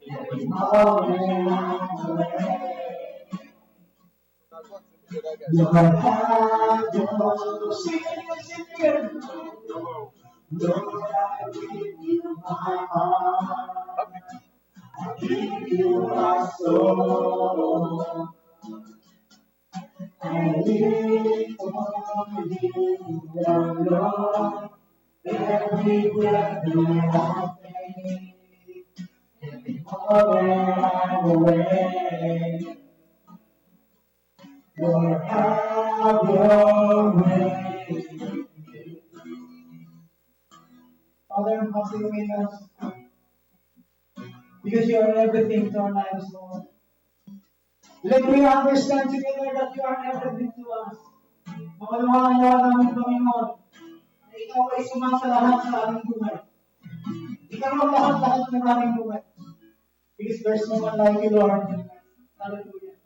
every moment I'm awake. Lord, have your sing it. Lord, I give you my heart. I give you my soul. I live for you alone. Every breath that I take, every moment I'm awake. Lord, have your way. Father, have your way in us. Because you are everything to our lives, Lord. Let me understand together that you are everything to us. Makaluhangan nawa namin, Panginoon, na ikaw ay sumasalahat sa aming buhay. Ikaw ang lahat-lahat ng aming buhay. Because there's no one like you, Lord. Hallelujah.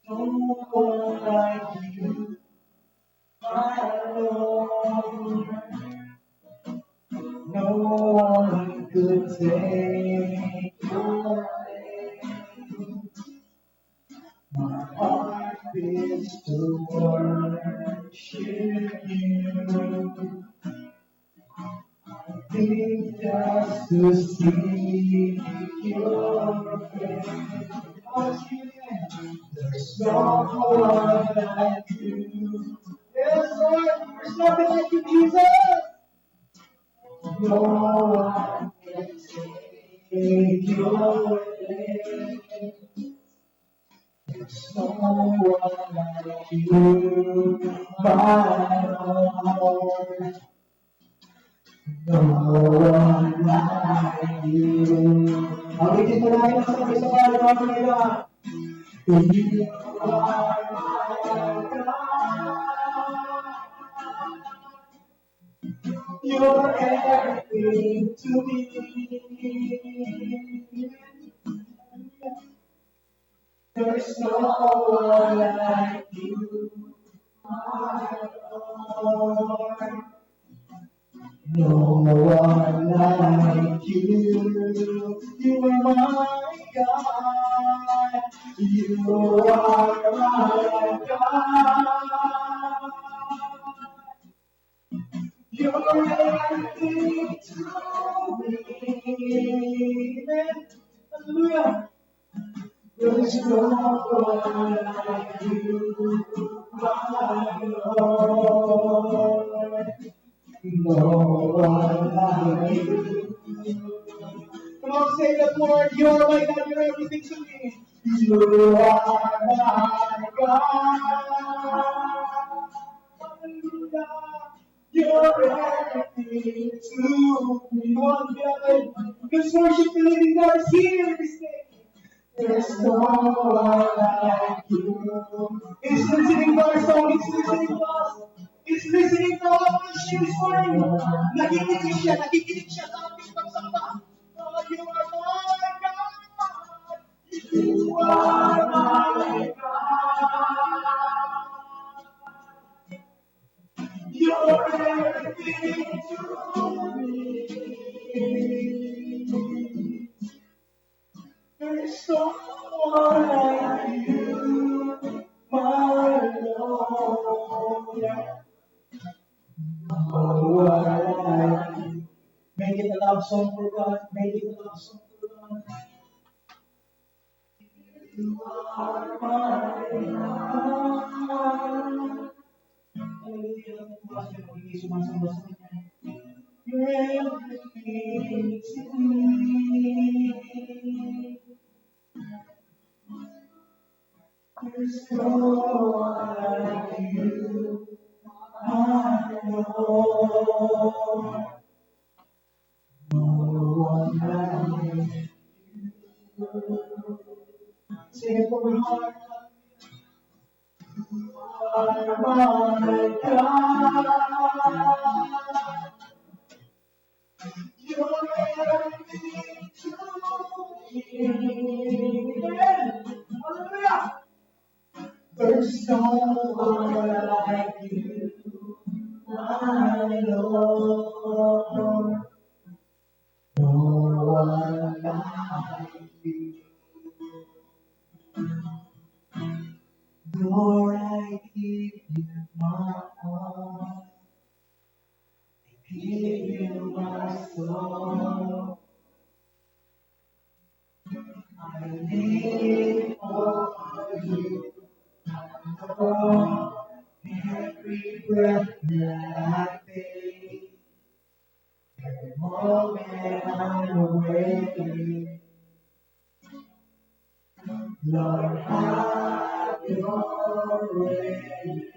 No one like you, my Lord. No one could take your place. My heart beats to worship you. I think just to see your face. There's no one like you. Yes, Lord, there's nothing like you, Jesus. No one can take your place. There's no one like you, my Lord. No one like you. Awitin mo namin ang sabay-sabay ng mga Panginoon. You are my God. You're everything to me. There's no one like you, my Lord. No one like you. You are my God. You are my God. You're everything to me. Hallelujah. There's no one like you, my Lord. No one like you. Come on, say that, Lord. You're my God. You're everything to me. You are my God. Hallelujah. You're everything to me. One beloved. Let's worship the living God is here this day. There's no one like you. He's listening to our song. He's listening to us. He's listening to our worship this morning. Nakikinig siya sa ating pagsamba. Oh, you are my God. You are my God. You're everything to me. There's no one like you, my Lord. No one like you. Make it a love song for God. Make it a love song for God. You are my God. Hallelujah. Hindi sumasamba sa kanya. You're everything to me. There's no one like you, my Lord. No one like you. Sing it from your heart. You are my God. You're everything to me. Hallelujah. There's no one like you, my Lord. No one like you. Lord, I give you my all. I give you my soul. I live for you. Oh, every breath that I take, every moment I'm awake, Lord, have your way.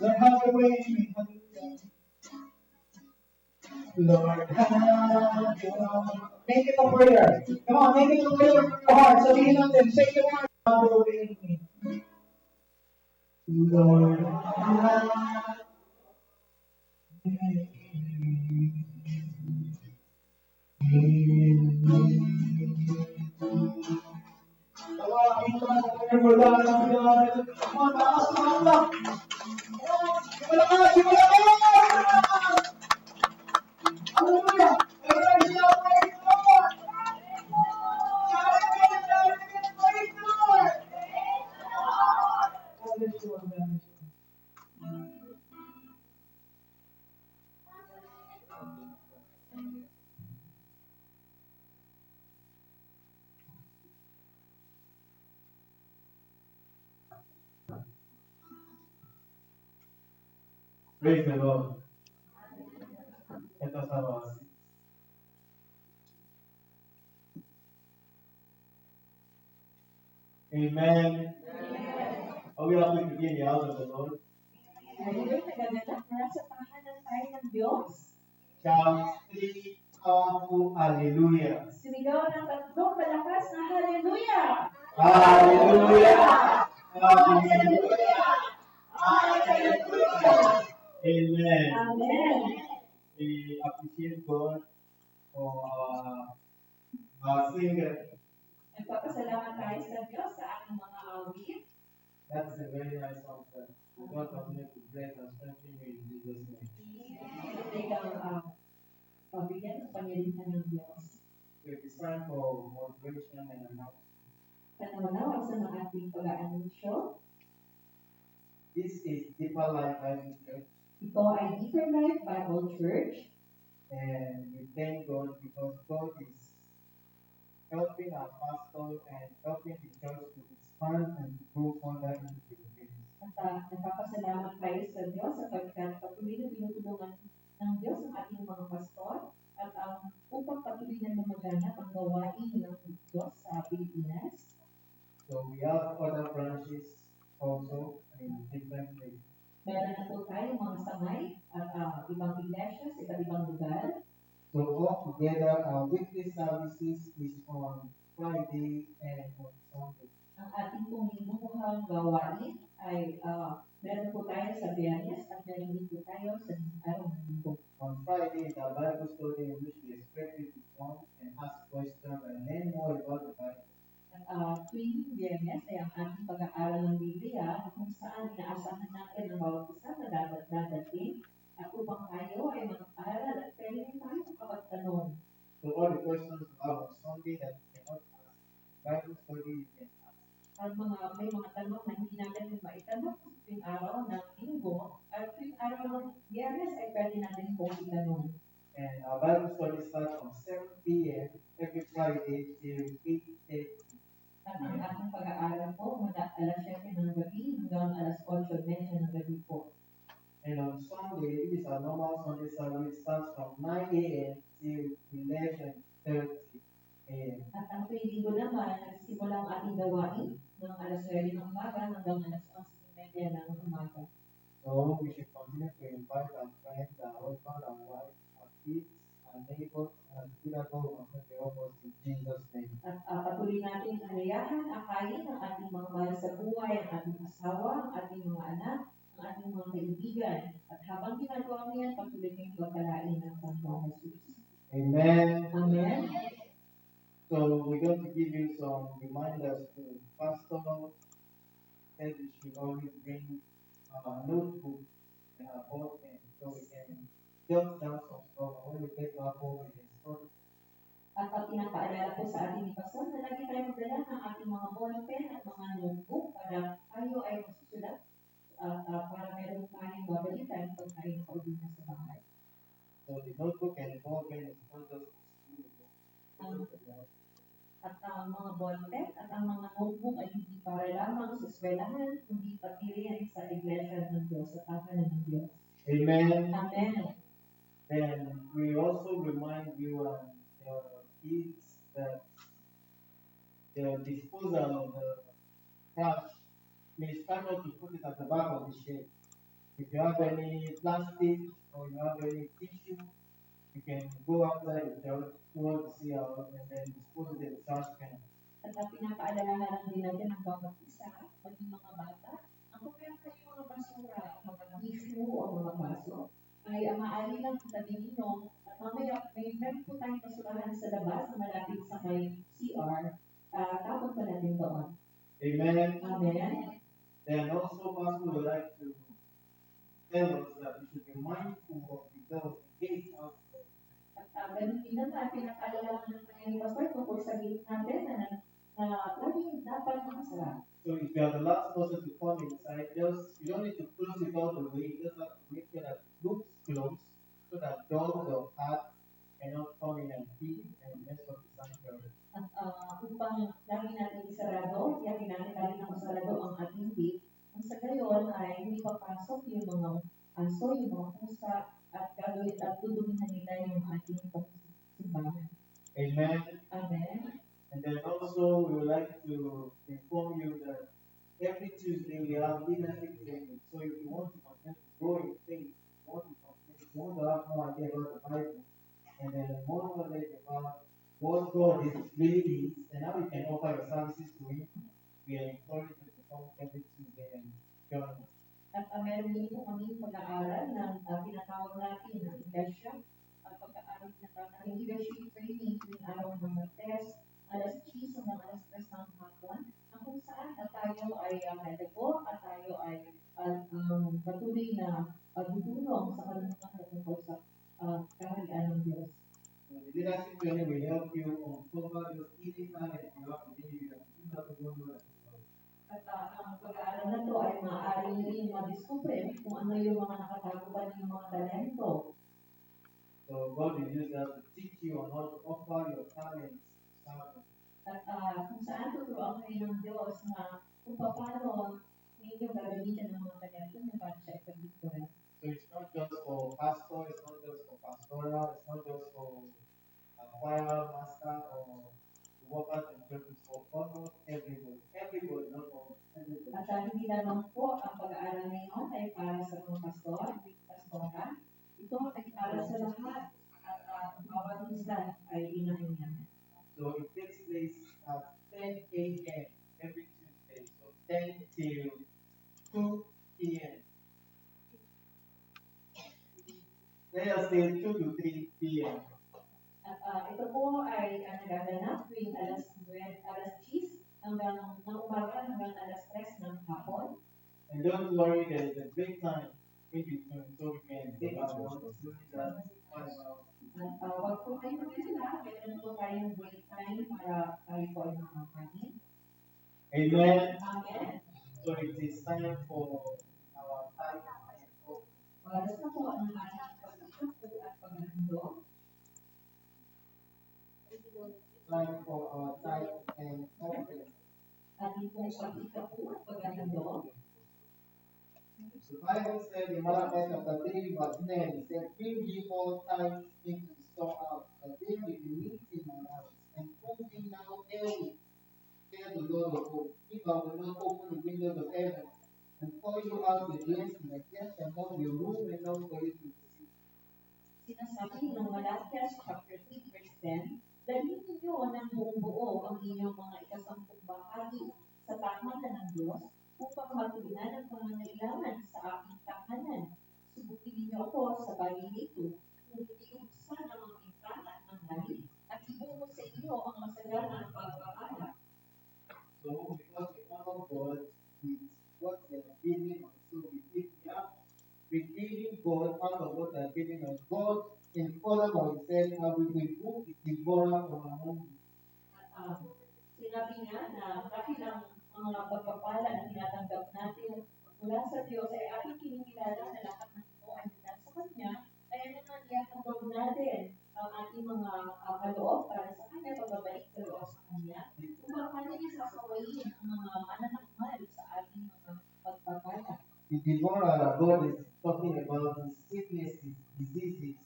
Lord, have your way in me. Hallelujah. Lord, have your way. Make it a prayer. Come on, make it a prayer from your heart. Sabihin natin, say the word. Have your way in me. Lord, have your way in me. Tawagin ka na wala ng God. Come on, lakas na Allah. Malakas, malakas! Hallelujah! Praise the Lord! Praise the Lord! Shout again, praise the Lord! God bless you, God bless you. Praise the Lord. Ito sa mga. Amen. Are we all going to be in the house of the Lord? Hallelujah. Nagaganap na sa tahanan tayo ng Diyos. Shout three powerful hallelujah. Sinigaw ng tatlong malakas na hallelujah! Hallelujah! Hallelujah! Hallelujah! Amen. Amen. We appreciate God for our singer. Nagpapasalamat tayo sa Diyos sa ating mga awit. That is a very nice song, sir. God continue to bless and strengthen you in Jesus' name. Hindi kang pabigyan ng pangyarihan ng Diyos. So it's time for moderation and announcement. Panawanaw sa mga ating pag-aanunsyo. This is Deeper Life Bible Church, Ito ay Deeper Life Bible Church. and we thank God because God is helping our pastor and helping the church to expand and to grow further into the Philippines. At nagpapasalamat tayo sa Diyos sapagkat patuloy na tinutulungan ng Diyos ang ating mga pastor at upang patuloy na lumaganap ang gawain ng Diyos sa Pilipinas. So we have other branches also in different places. Meron na po tayo mga sangay at ibang iglesia sa iba't ibang lugar. So all together, our weekly services is on Friday and on Sunday. Ang ating pong lingguhang gawain ay meron po tayo sa Biyernes at meron din po tayo sa araw ng linggo. On Friday, the Bible study in which we expect you to come and ask questions and learn more about the Bible. At tuwing Biyernes ay ang ating pag-aaral ng Biblia kung saan inaasahan natin ang bawat isa na dapat dadating at upang tayo ay mag-aral at pwede rin tayo makapagtanong. So all the questions you have on Sunday that you cannot ask, Bible study you can ask. At may mga tanong na hindi natin maitanong sa tuwing araw ng linggo at tuwing araw ng Biyernes ay pwede natin pong itanong. And our Bible study starts from 7 p.m. every Friday till 8:30. At ang ating pag-aaral po mula alas 7 ng gabi hanggang alas 8:30 ng gabi po. And on Sunday, it is our normal Sunday service starts from 9 a.m. till 11:30 a.m. At ang tuwing linggo naman, nagsisimula ang ating gawain ng alas 9 ng umaga hanggang alas 11:30 ng umaga. So we should continue to invite our friends, our husband, our wife, our kids, our neighbors, and people who are going to help us in Jesus' name. At patuloy natin anayahan, akayin ang ating mga mahal sa buhay, ang ating asawa, ang ating mga anak, ang ating mga kaibigan. At habang ginagawa mo yan, patuloy kayong pagkalain ng Panginoon Jesus. Amen. Amen. So we're going to give you some reminders to Pastor said you should always bring a notebook and a board pen so we can jot down some stuff. When we get back home, we can study. At pinapaalala po sa ating pastor na lagi tayo magdala ng ating mga ballpen at mga notebook para tayo ay masusulat para meron tayong babalikan pag tayo nakauwi na sa bahay. So the notebook and the ball pen is not just for school. At ang mga ballpen at ang mga notebook ay hindi para lamang sa eskwelahan, kundi pati rin sa iglesia ng Diyos, sa tahanan ng Diyos. Amen. Amen. And we also remind you and your kids that the disposal of the trash, please try not to put it at the back of the shed. If you have any plastic or you have any tissue, you can go outside the church towards the CR and then dispose it in the trash can. At pinapaalalahanan din natin ang bawat isa, maging mga bata, ang kung meron kayong mga basura, mga tissue o mga baso, ay maaari lang sabihin ninyo at mamaya may meron po tayong basurahan sa labas na malapit sa kay CR, tapos pa natin doon. Amen. Amen. And also, Pastor would like to tell us that we should be mindful of the door, the gate outside. At ganun din naman, pinapaalalahanan ng kanyang pastor tungkol sa gate natin na laging dapat makasara. So if you are the last person to come inside, you don't need to close it all the way. You just have to make sure that it looks closed so that dogs or cats cannot come in and feed and mess up the sanctuary. At upang lagi natin isarado, tiyakin natin lagi na masarado ang ating gate, ang sa gayon ay hindi papasok yung mga aso, yung mga pusa, at gagawin at tudumihan nila yung ating simbahan. Amen. Amen. And then also, we would like to inform you that every Tuesday we have leadership training. So if you want to continue to grow in faith, you want to have more idea about the Bible, and then more knowledge about what God is really is, and how you can offer your services to Him, we are encouraged to come every Tuesday and join us. At meron din po kami pag-aaral ng tinatawag natin na iglesia. Pag-aaral ng leadership training tuwing araw ng Martes, alas 10 hanggang alas 3 ng hapon, kung saan tayo ay nadago at tayo ay patuloy na pagdudulong sa karunungan na tungkol sa kaharian ng Diyos. The leadership training will help you uncover those hidden talents you have within you that you have to go through. At ang pag-aaral na to ay maaaring rin madiskubre kung ano yung mga nakatago pa ng mga talento. So God will use that to teach you on how to offer your talents to serve. At kung saan tuturuan kayo ng Diyos na kung paano ninyo gagamitin ng mga talento niyo para sa ipagdikturan. So it's not just for pastor, it's not just for pastoral, it's not just for choir master or workers in churches, for almost everybody. Everybody, not for everybody. At hindi lamang po ang pag-aaral ngayon ay para sa mga pastora. Ito ay para sa lahat at bawat isa ay inahingan. So it takes place at 10 a.m. every Tuesday. So 10 till 2 p.m. Let us say 2 to 3 p.m. At ito po ay nagaganap tuwing alas 10 hanggang ng umaga hanggang alas 3 ng hapon. And don't worry, there is a break time in between, so we can take our notes during that 5 hours. At wag po kayo mag-alala, meron po tayong break time para tayo po ay makakain. Amen. Amen. So it is time for our time and hope. Oras na po ang ating pag-iupo at paghandog. Time for our tithe and offering. Ating pong pag-iupo at paghandog. The Bible said in Malachi chapter 3 verse 10, it said, bring ye all tithes into the storehouse, that there may be meat in my house, and prove me now daily, saith the Lord of hosts, if I will not open the windows of heaven, and pour you out with blessing, that there shall not be room enough for you to receive. Sinasabi ng Malachias chapter 3 verse 10, dalhin ninyo ng buong buo ang inyong mga ikasampung bahagi sa takmanan ng Diyos upang matugunan ang pangangailangan sa aking takmanan. Subukin ninyo ako sa bagay nito, kung hindi ubsan ang mga bintana ng langit at ibungo sa inyo ang masaganang pagpapala. So, because we honor God with what we are giving us, so we're giving God out of what we are giving us. God in furthermore said, I will remove the devourer from among you. At sinabi niya na dahil ang mga pagpapala na tinatanggap natin mula sa Diyos ay ating kinikilala na lahat ng ito ay mula sa Kanya, kaya naman iyatanggap natin ang ating mga kaloob para sa Kanya, pagbabalik kaloob sa Kanya, kung paano niya sasawayin ang mga mananakmal sa ating mga pagpapala. The devourer God is talking about the sicknesses, diseases,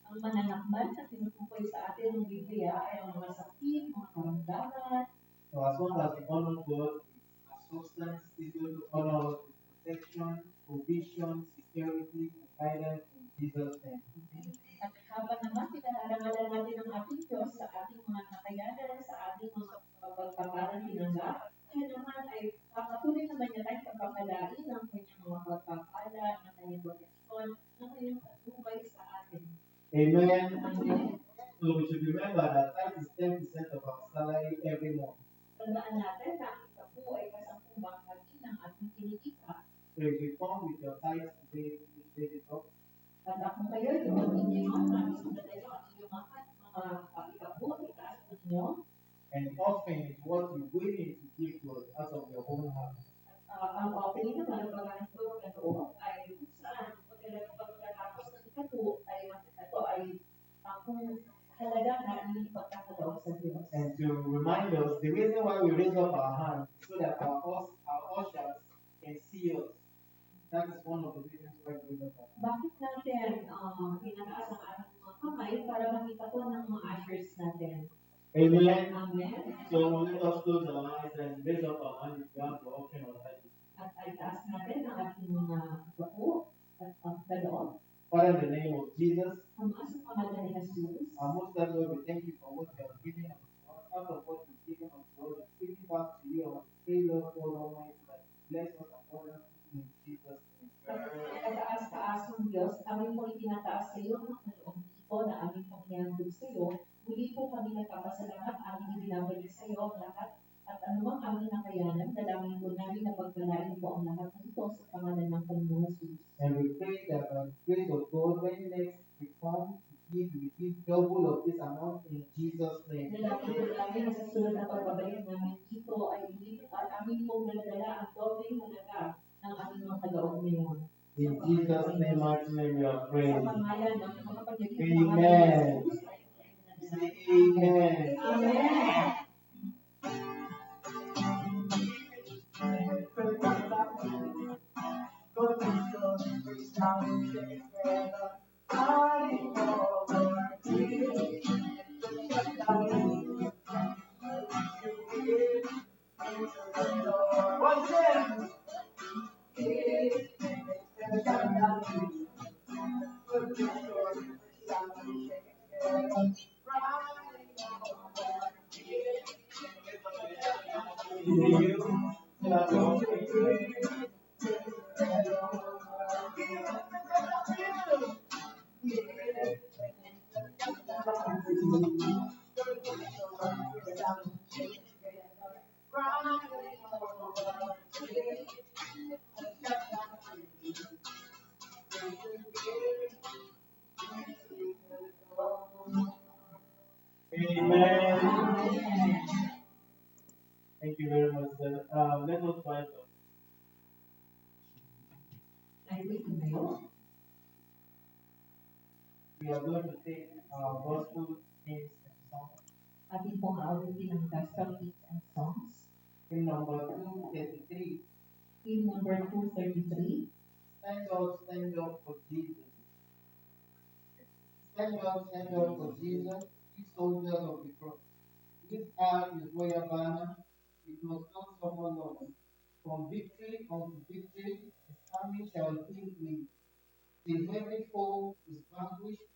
Ang mananakmal na tinutukoy sa atin ng Biblia ay ang mga sakit, mga karamdaman. So as long as we honor God, our substance is going to honor us with protection, provision, security, and guidance in Jesus' name. At habang naman pinag-aaralan natin ang ating Diyos sa ating mga kakayanan, sa ating mga pagpapalang tinanggap, kaya naman ay patuloy naman niya tayong pagpapalain ng kanyang mga pagpapala, ng kanyang proteksyon, ng kanyang patubay sa atin. Amen. Amen. So we should remember that tithe is 10% of our salary every month. Tandaan natin na ang ito po ay kasampung bahagi ng ating kinikita. So if you come with your tithe today, please take it up. At kung kayo ay dumating ngayon, nais ko na tayo ang inyong mga ikapo, itaas ninyo. And offering is what you're willing to give to us out of your own heart. Ang offering naman, pagkakasok na loob, ay kung saan pagkatapos ng ikapo ay ito ay kung halaga na hindi pagkakaloob sa Diyos. And to remind us, the reason why we raise up our hands is so that our ushers can see us. That is one of the reasons why we raise up our hands. Bakit natin pinataas ang ating mga kamay para makita po ng mga ushers natin? Amen. Amen. So let us close our eyes and raise up our hands if you have the option of that. At ay taas natin ang ating mga kapo at kaloob. Father, in the name of Jesus, Ama sa pangalan ni Jesus. our most high Lord, we thank you for what you have given us. Out of what you've given us, Lord, we give it back to you. I pray, Lord God Almighty, that you bless us abundantly in Jesus' name. Diyos, amin pong itinataas sa iyo ang kaloob ito na amin pong ihandog sa iyo. Muli po kami nagpapasalamat, amin ibinabalik sa iyo ang lahat at anumang aming nakayanan, dalangin po namin na pagpalain po ang lahat ng ito sa pangalan ng Panginoon Jesus. And we pray that the grace of God, when next we come to give, we give double of this amount in Jesus' name. Dalangin po namin na sa sunod na pagbabalik namin dito ay hindi at amin pong daladala ang dobling halaga ng aming mga kaloob ngayon. In Jesus' name, mighty name, we are Sa praying. pangalan ng mga pagdating Amen. Say amen. Amen. Amen. Thank you very much, sir. Let us try to. Ay, wait na yun. We are going to take gospel hymns and songs. Ating pong aawitin ng gospel hymns and songs. Hymn number 233. Hymn number 233. Stand up for Jesus. Stand up for Jesus, ye soldiers of the cross. Lift high his royal banner, it must not suffer long. From victory unto victory, his army shall lead me. Till every foe is vanquished,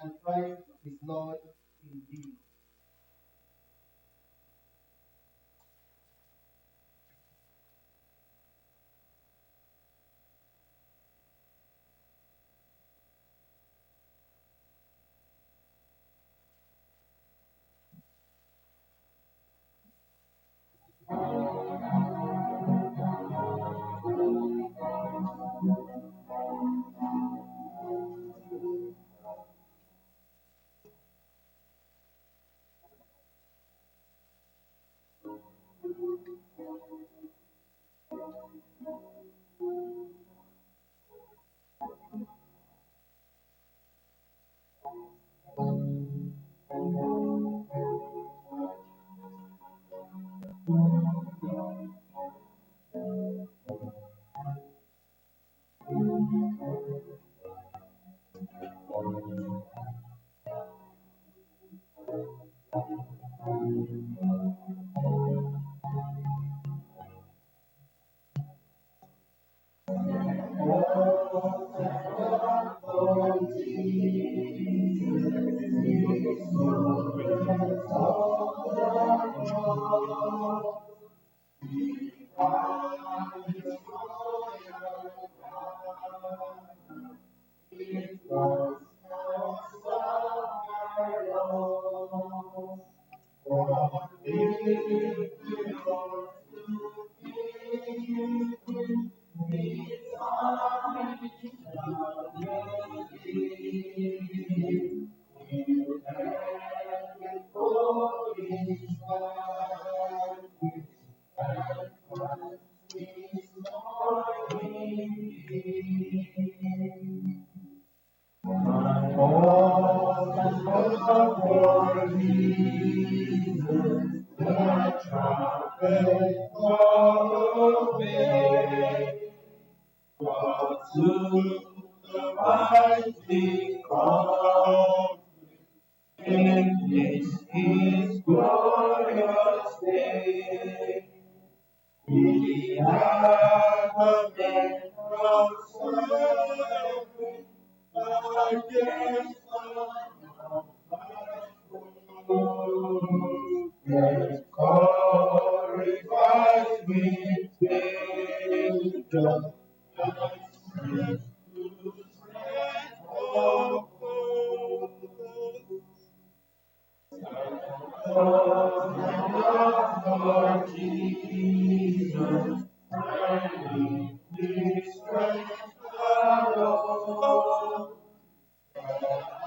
and Christ is Lord indeed.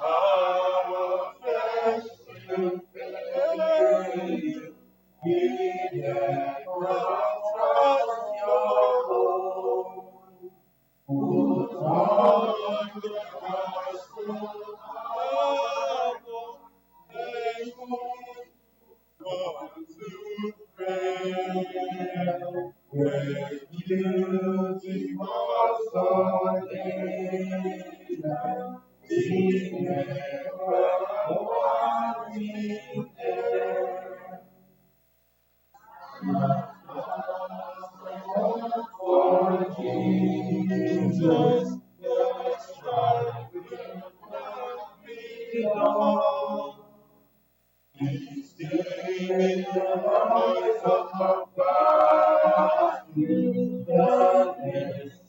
Our flesh to fail. We never trust your own. Who's on the cross to humble, faithful, one to pray. Where beauty was ordained, we never wanting there. For Jesus, the strife will not be long. He stayed in the voice of the battle,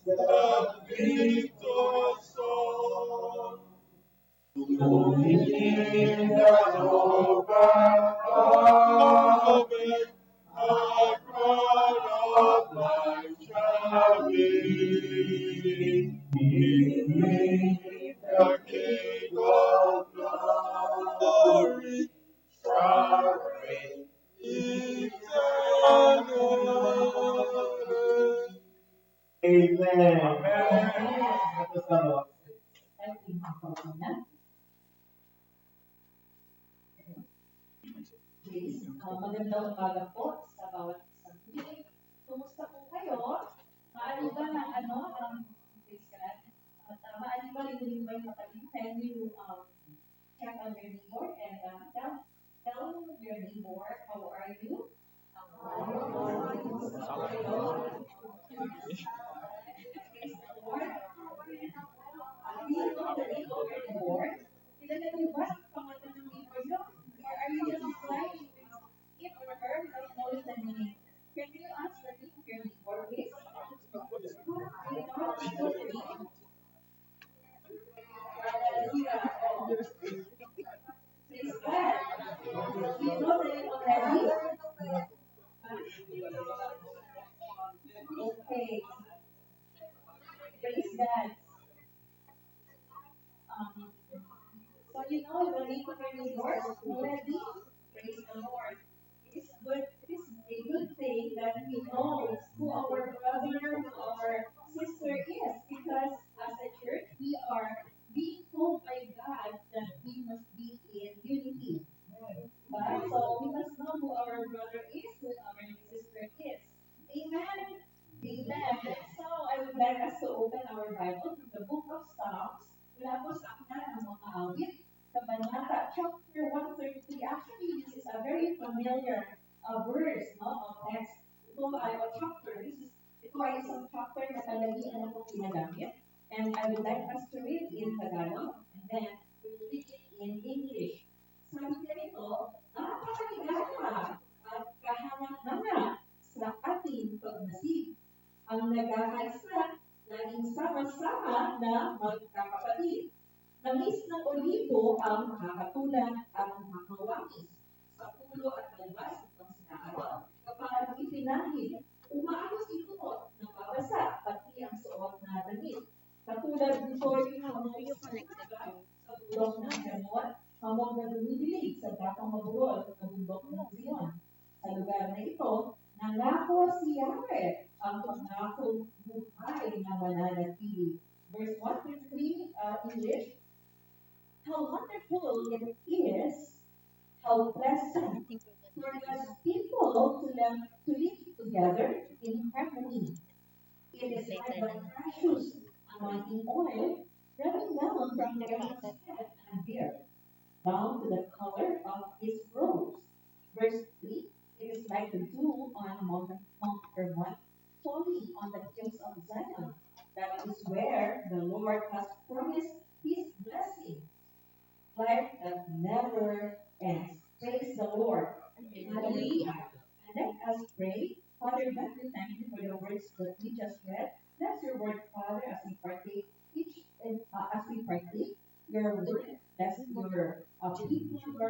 the victor's song. To him that overcometh, a crown of life shall be. He reigns the King of glory, shall reign eternally. Amen. Amen. Ito sa mga. Please, magandang umaga po sa bawat isang piling. Kumusta po kayo? Maari ba na please God, at maari ba lingling-lingway na kayo? Can you check on your neighbor and tell your neighbor, how are you? Praise the Lord. Do you know the name of your neighbor? Kilala niyo ba ang pangalan ng neighbor niyo? Or are you just flying with him or her without knowing the name? Can you ask the name of your neighbor, please? Do you know the name? Hallelujah. Praise God. Do you know the name already? Okay. Praise God. So you know the name of your neighbor already? Praise the Lord. It is a good thing that we know who our brother, who our sister is, because as a church we are being told by God that we must be in unity. But so we must know who our brother is, who our sister is. Amen. Amen. So I would like us to open our Bible to the book of Psalms. Mula po sa akda ng mga awit, Kabanata chapter 133. Actually, this is a very familiar verse, no, of text. Ito ay a chapter. Ito ay isang chapter na kalalian na po ginagamit. And I would like us to read in Tagalog and then we'll read it in English. Sabi niya rito, napakaligaya at kahanap-hanap sa ating pagnasib. Ang nag-aaysa, laging sama-sama na magkakapatid. Namis ng olibo ang makakatulad ang makawangis sa pulo at balbas ng sinaaraw. Kapag ipinahid, umaagos ito nababasa pati ang suot na damit. Katulad nito yung mga sa bulok ng gamot, hamon na dumidilig sa dakang maburol sa bundok ng Zion. Sa lugar na ito, nangako si Yahweh ang pangakong buhay na mananatili. Verse 1 to 3, English. How wonderful it is, how pleasant for God's people to live together in harmony. It is like the precious anointing oil running down from Aaron's head and beard, down to the color of his robes. Verse 3, it is like the dew on Mount Hermon, falling on the hills of Zion. That is where the Lord has promised his blessing. Life that never ends. Praise the Lord. Hallelujah. And let us pray. Father God, we thank you for the words that we just read. Bless your word, Father, as we partake your word. Bless your people, Lord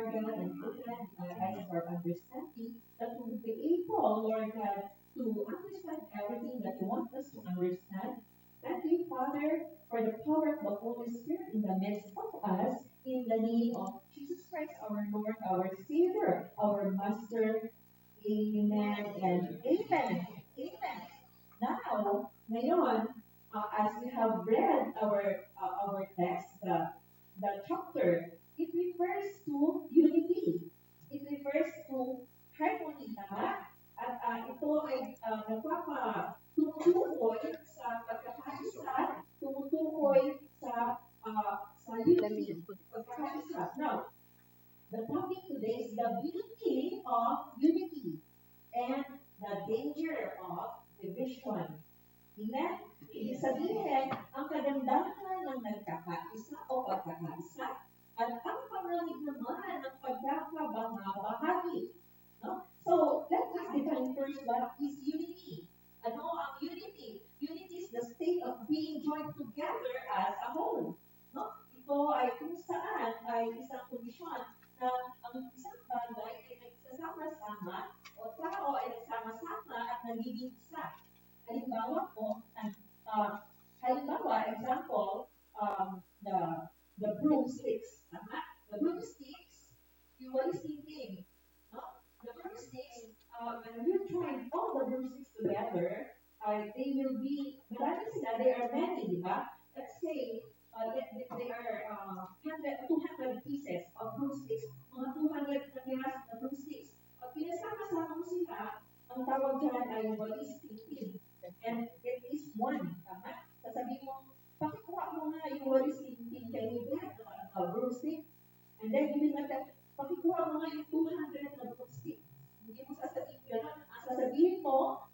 God, and open the eyes of our understanding, that we will be able, Lord God, to understand everything that you want us to understand. Thank you, Father, for the power of the Holy Spirit in the midst of us, in the name of Jesus Christ, our Lord, our Savior, our Master. Amen and amen. Amen. Now, ngayon, as we have read our text, the chapter, it refers to unity. It refers to harmony, tama? At ito ay tumutukoy sa pagkakaisa, tumutukoy sa unity, pagkakaisa. Now, the topic today is the beauty of unity and the danger of division. Amen? Ibig sabihin, ang kagandahan ng nagkakaisa o pagkakaisa at ang panganib naman ng pagkakabahagi. No? So, let us define first what is unity. Ano ang unity? Unity is the state of being joined together as a whole. No? Ito ay kung saan ay isang kondisyon na ang isang bagay ay nagsasama-sama o tao ay nagsama-sama at nagiging isa. Halimbawa po, example, the broomsticks. Tama? The broomsticks, you are thinking, no? The broomsticks, when you join all the broomsticks together, they will be, marami sila, they are many, di ba? Let's say, they are 200 pieces of broomsticks, mga 200 na piras na broomsticks. Pag pinasama-sama mo sila, ang tawag dyan ay ballistic team. And it is one. Tama? Sasabihin mo, pakikuha mo nga yung ballistic team kay Nibet, broomstick. And then, you will not that, pakikuha mo nga yung 200 na broomstick. Hindi mo sasabihin gano'n. Ang sasabihin mo,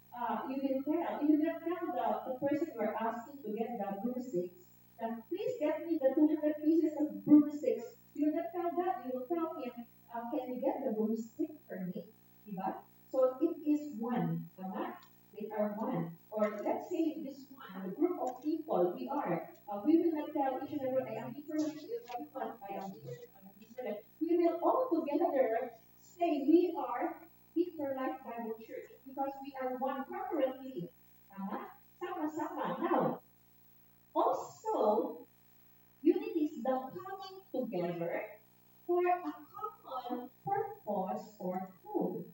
you will not tell the person you are asking to get the broomsticks, that please get me the 200 pieces of broomsticks. You will not tell that. You will tell him, can you get the broomstick for me? Diba? So it is one. Tama? They are one. Or let's say this one, the group of people we are. We will not tell each other, I am different, everyone, I am different, I am different. We will all together say we are Deeper Life Bible Church because we are one corporately. Tama? Sama-sama. Now, also, unity is the coming together for a common purpose or goal.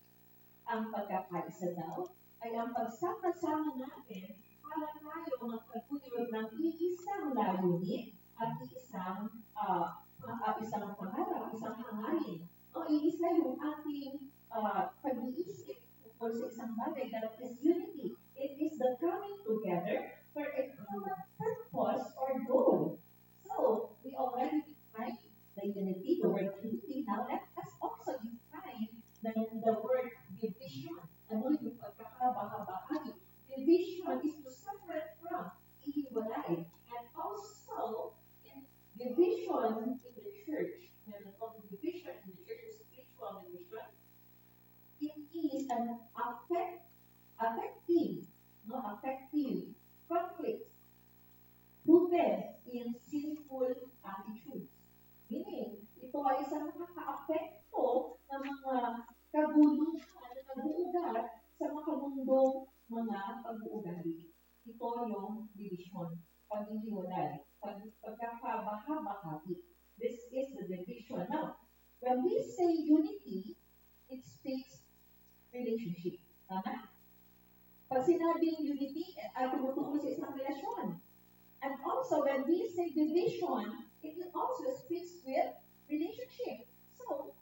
Ang pagkakaisa daw ay ang pagsama-sama natin para tayo magpagpuyod ng iisang layunin at isang pangarap, isang hangarin. O iisa yung ating pag-iisip tungkol sa isang bagay that is unity. It is the coming together for a common purpose or goal. So, we already defined the unity, the word unity. Now, let us also define the word division. Ano yung pagkakabahagi? Division is to separate from, ihiwalay. And also, in division in the church, meron pong division in the church, spiritual division, it is an affective conflict rooted in sinful attitudes. Meaning, ito ay isang nakaka-apekto ng mga kaguluhan na nag-uugat sa makamundong mga pag-uugali. Ito yung division, paghihiwalay, pagkakabaha-bahagi. This is the division. Now, when we say unity, it speaks relationship. Tama? Pag sinabing unity, ay tumutukoy sa isang relasyon. And also, when we say division, it also speaks with relationship. So,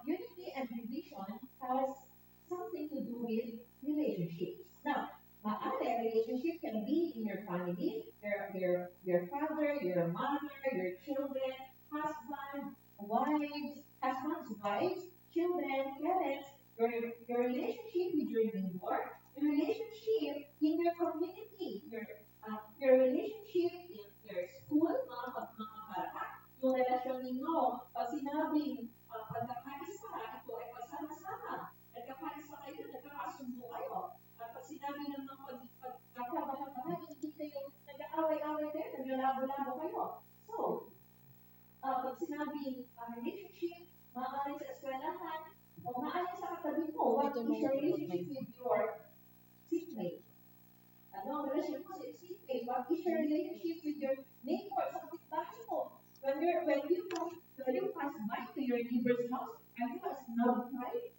unity and division has something to do with relationships. Now, maari, relationship can be in your family, your father, your mother, your children, husbands, wives, children, parents, your relationship with your neighbor, your relationship in your community, your relationship in your school, mga bata, yung relasyon ninyo, pag sinabing pagkakaisa, ito ay pagsama-sama. Nagkakaisa kayo, nagkakasundo kayo. At pag sinabi ng mga pagkakabahagi, hindi kayo nag-aaway-aaway kayo, naglalabo-labo kayo. So, pag sinabing relationship, maaaring sa eskwelahan, o maaaring sa katabi mo, what is your relationship with your seatmate? ano, relasyon mo sa seatmate, what is your relationship with your neighbor, sa kapitbahay mo? When you pass by to your neighbor's house, are you a snob type?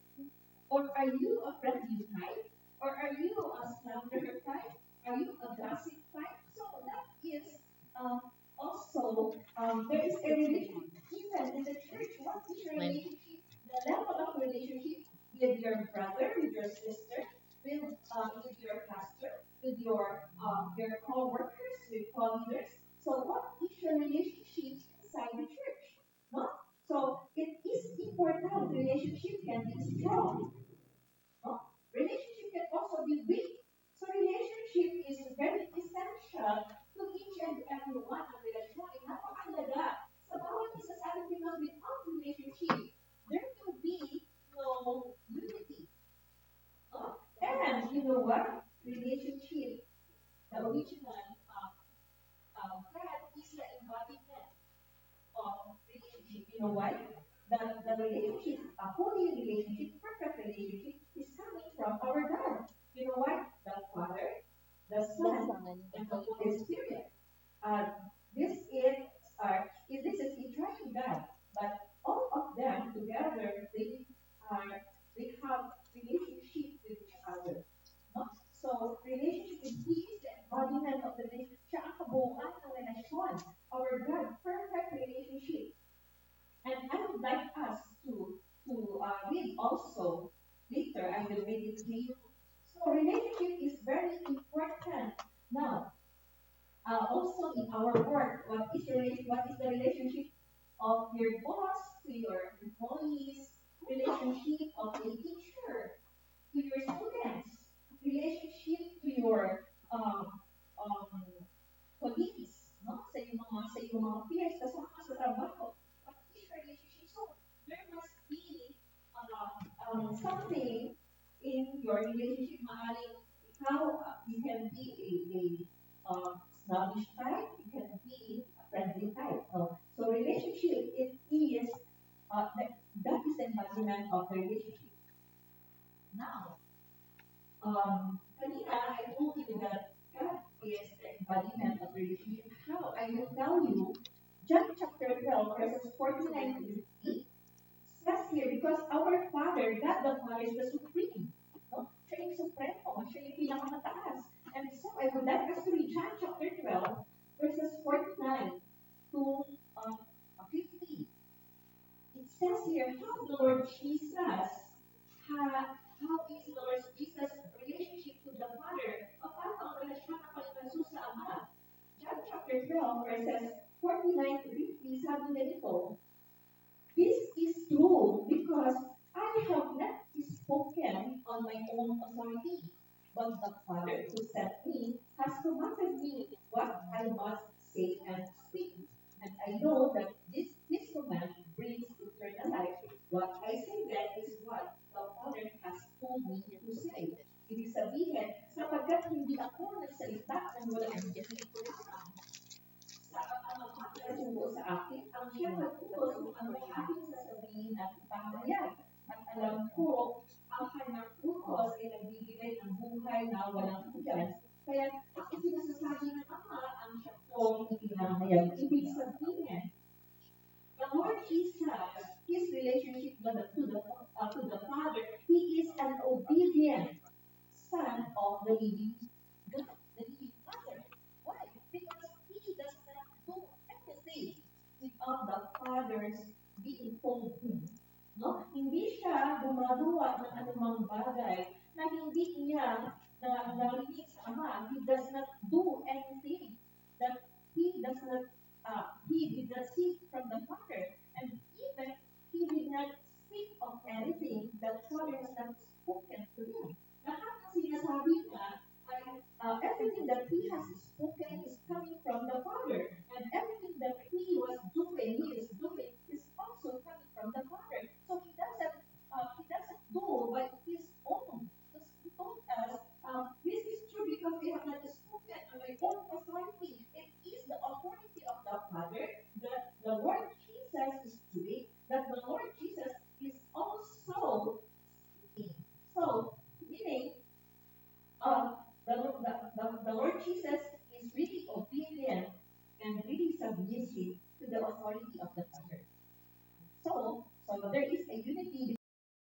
Or are you a friendly type? Or are you a slanderer type? Are you a gossip type? So that is also, there is a relationship even in the church. What is your relationship? The level of relationship with your brother, with your sister, with your pastor, with your co-workers, with co-leaders. So what is your relationship inside the church? No? So it is important. Relationship can be strong. No? Relationship can also be weak. So relationship is very essential to each and every one ang relasyon ay napakahalaga sa bawat isa sa ating because without relationship, there will be no unity. No? And you know what? Relationship, the original God is the embodiment of relationship. You know why? The relationship, a holy relationship, perfect relationship, is coming from our God. You know why? The Father, the Son, and the Holy Spirit. Uh, this is a triune God, but all of them together are they have relationship with each other. No? So relationship with He is the embodiment of the siya ang kabuuan ng relasyon. Our God, perfect relationship. And I would like us to read also later. I will read it to you. So relationship is very important. Now, also in our work, what is the relationship of your boss to your employees? Relationship of a teacher to your students? Relationship to your um, colleagues, no? Sa iyong mga peers, kasama ka sa trabaho. What is your relationship? So, there must be something in your relationship. Maaring you can be snobbish type, you can be a friendly type. So, relationship, that is the embodiment of the relationship. Now, kanina, I told you that God is the embodiment of relationship. How? I will tell you, John chapter 12, verses 49 to 50, says here, because our Father, God the Father, is the supreme. No? Siya yung supremo. Siya yung pinakamataas. And so, I would like us to read John chapter 12, verses 49 to 50. It says here, how the Lord Jesus, how is the Lord Jesus' relationship to the Father? Paano ang relasyon ng Panginoon sa Ama? John chapter 12, verses 49 to 50, sabi nito, this is true because I have not spoken on my own authority, but the Father who sent me has commanded me what I must say and speak. And I know that this command brings eternal life. What I say then is what the Father has told me to say. Ibig sabihin, sapagkat hindi ako nagsalita ng walang espiritu lamang, sa ang magpapasubo sa akin, ang siyang nagtutos kung ano ang aking sasabihin at ipahayag. At alam ko, ang kanyang utos ay nagbibigay ng buhay na walang hanggan. Kaya ang sinasasabi ng Ama, ang siya pong ipinahayag. Ibig sabihin, the Lord Jesus, His relationship to the Father, He is an obedient Son of the living God, the living Father. Why? Because He does not do anything without the Father's being told Him. No? Hindi siya gumagawa ng anumang bagay na hindi niya narinig sa Ama. He does not do anything that he did not see from the Father. And even he did not speak of anything that Father has not spoken to him. Lahat ng sinasabi niya ay everything that he has spoken is coming from the Father. And everything that he is doing is also coming from the Father. So he doesn't do by his own. Because he told us, this is true because we have not spoken on my own authority. It is the authority of the Father that the Lord Jesus is doing, that the Lord Jesus is also speaking. So, meaning, the Lord submissive to the authority of the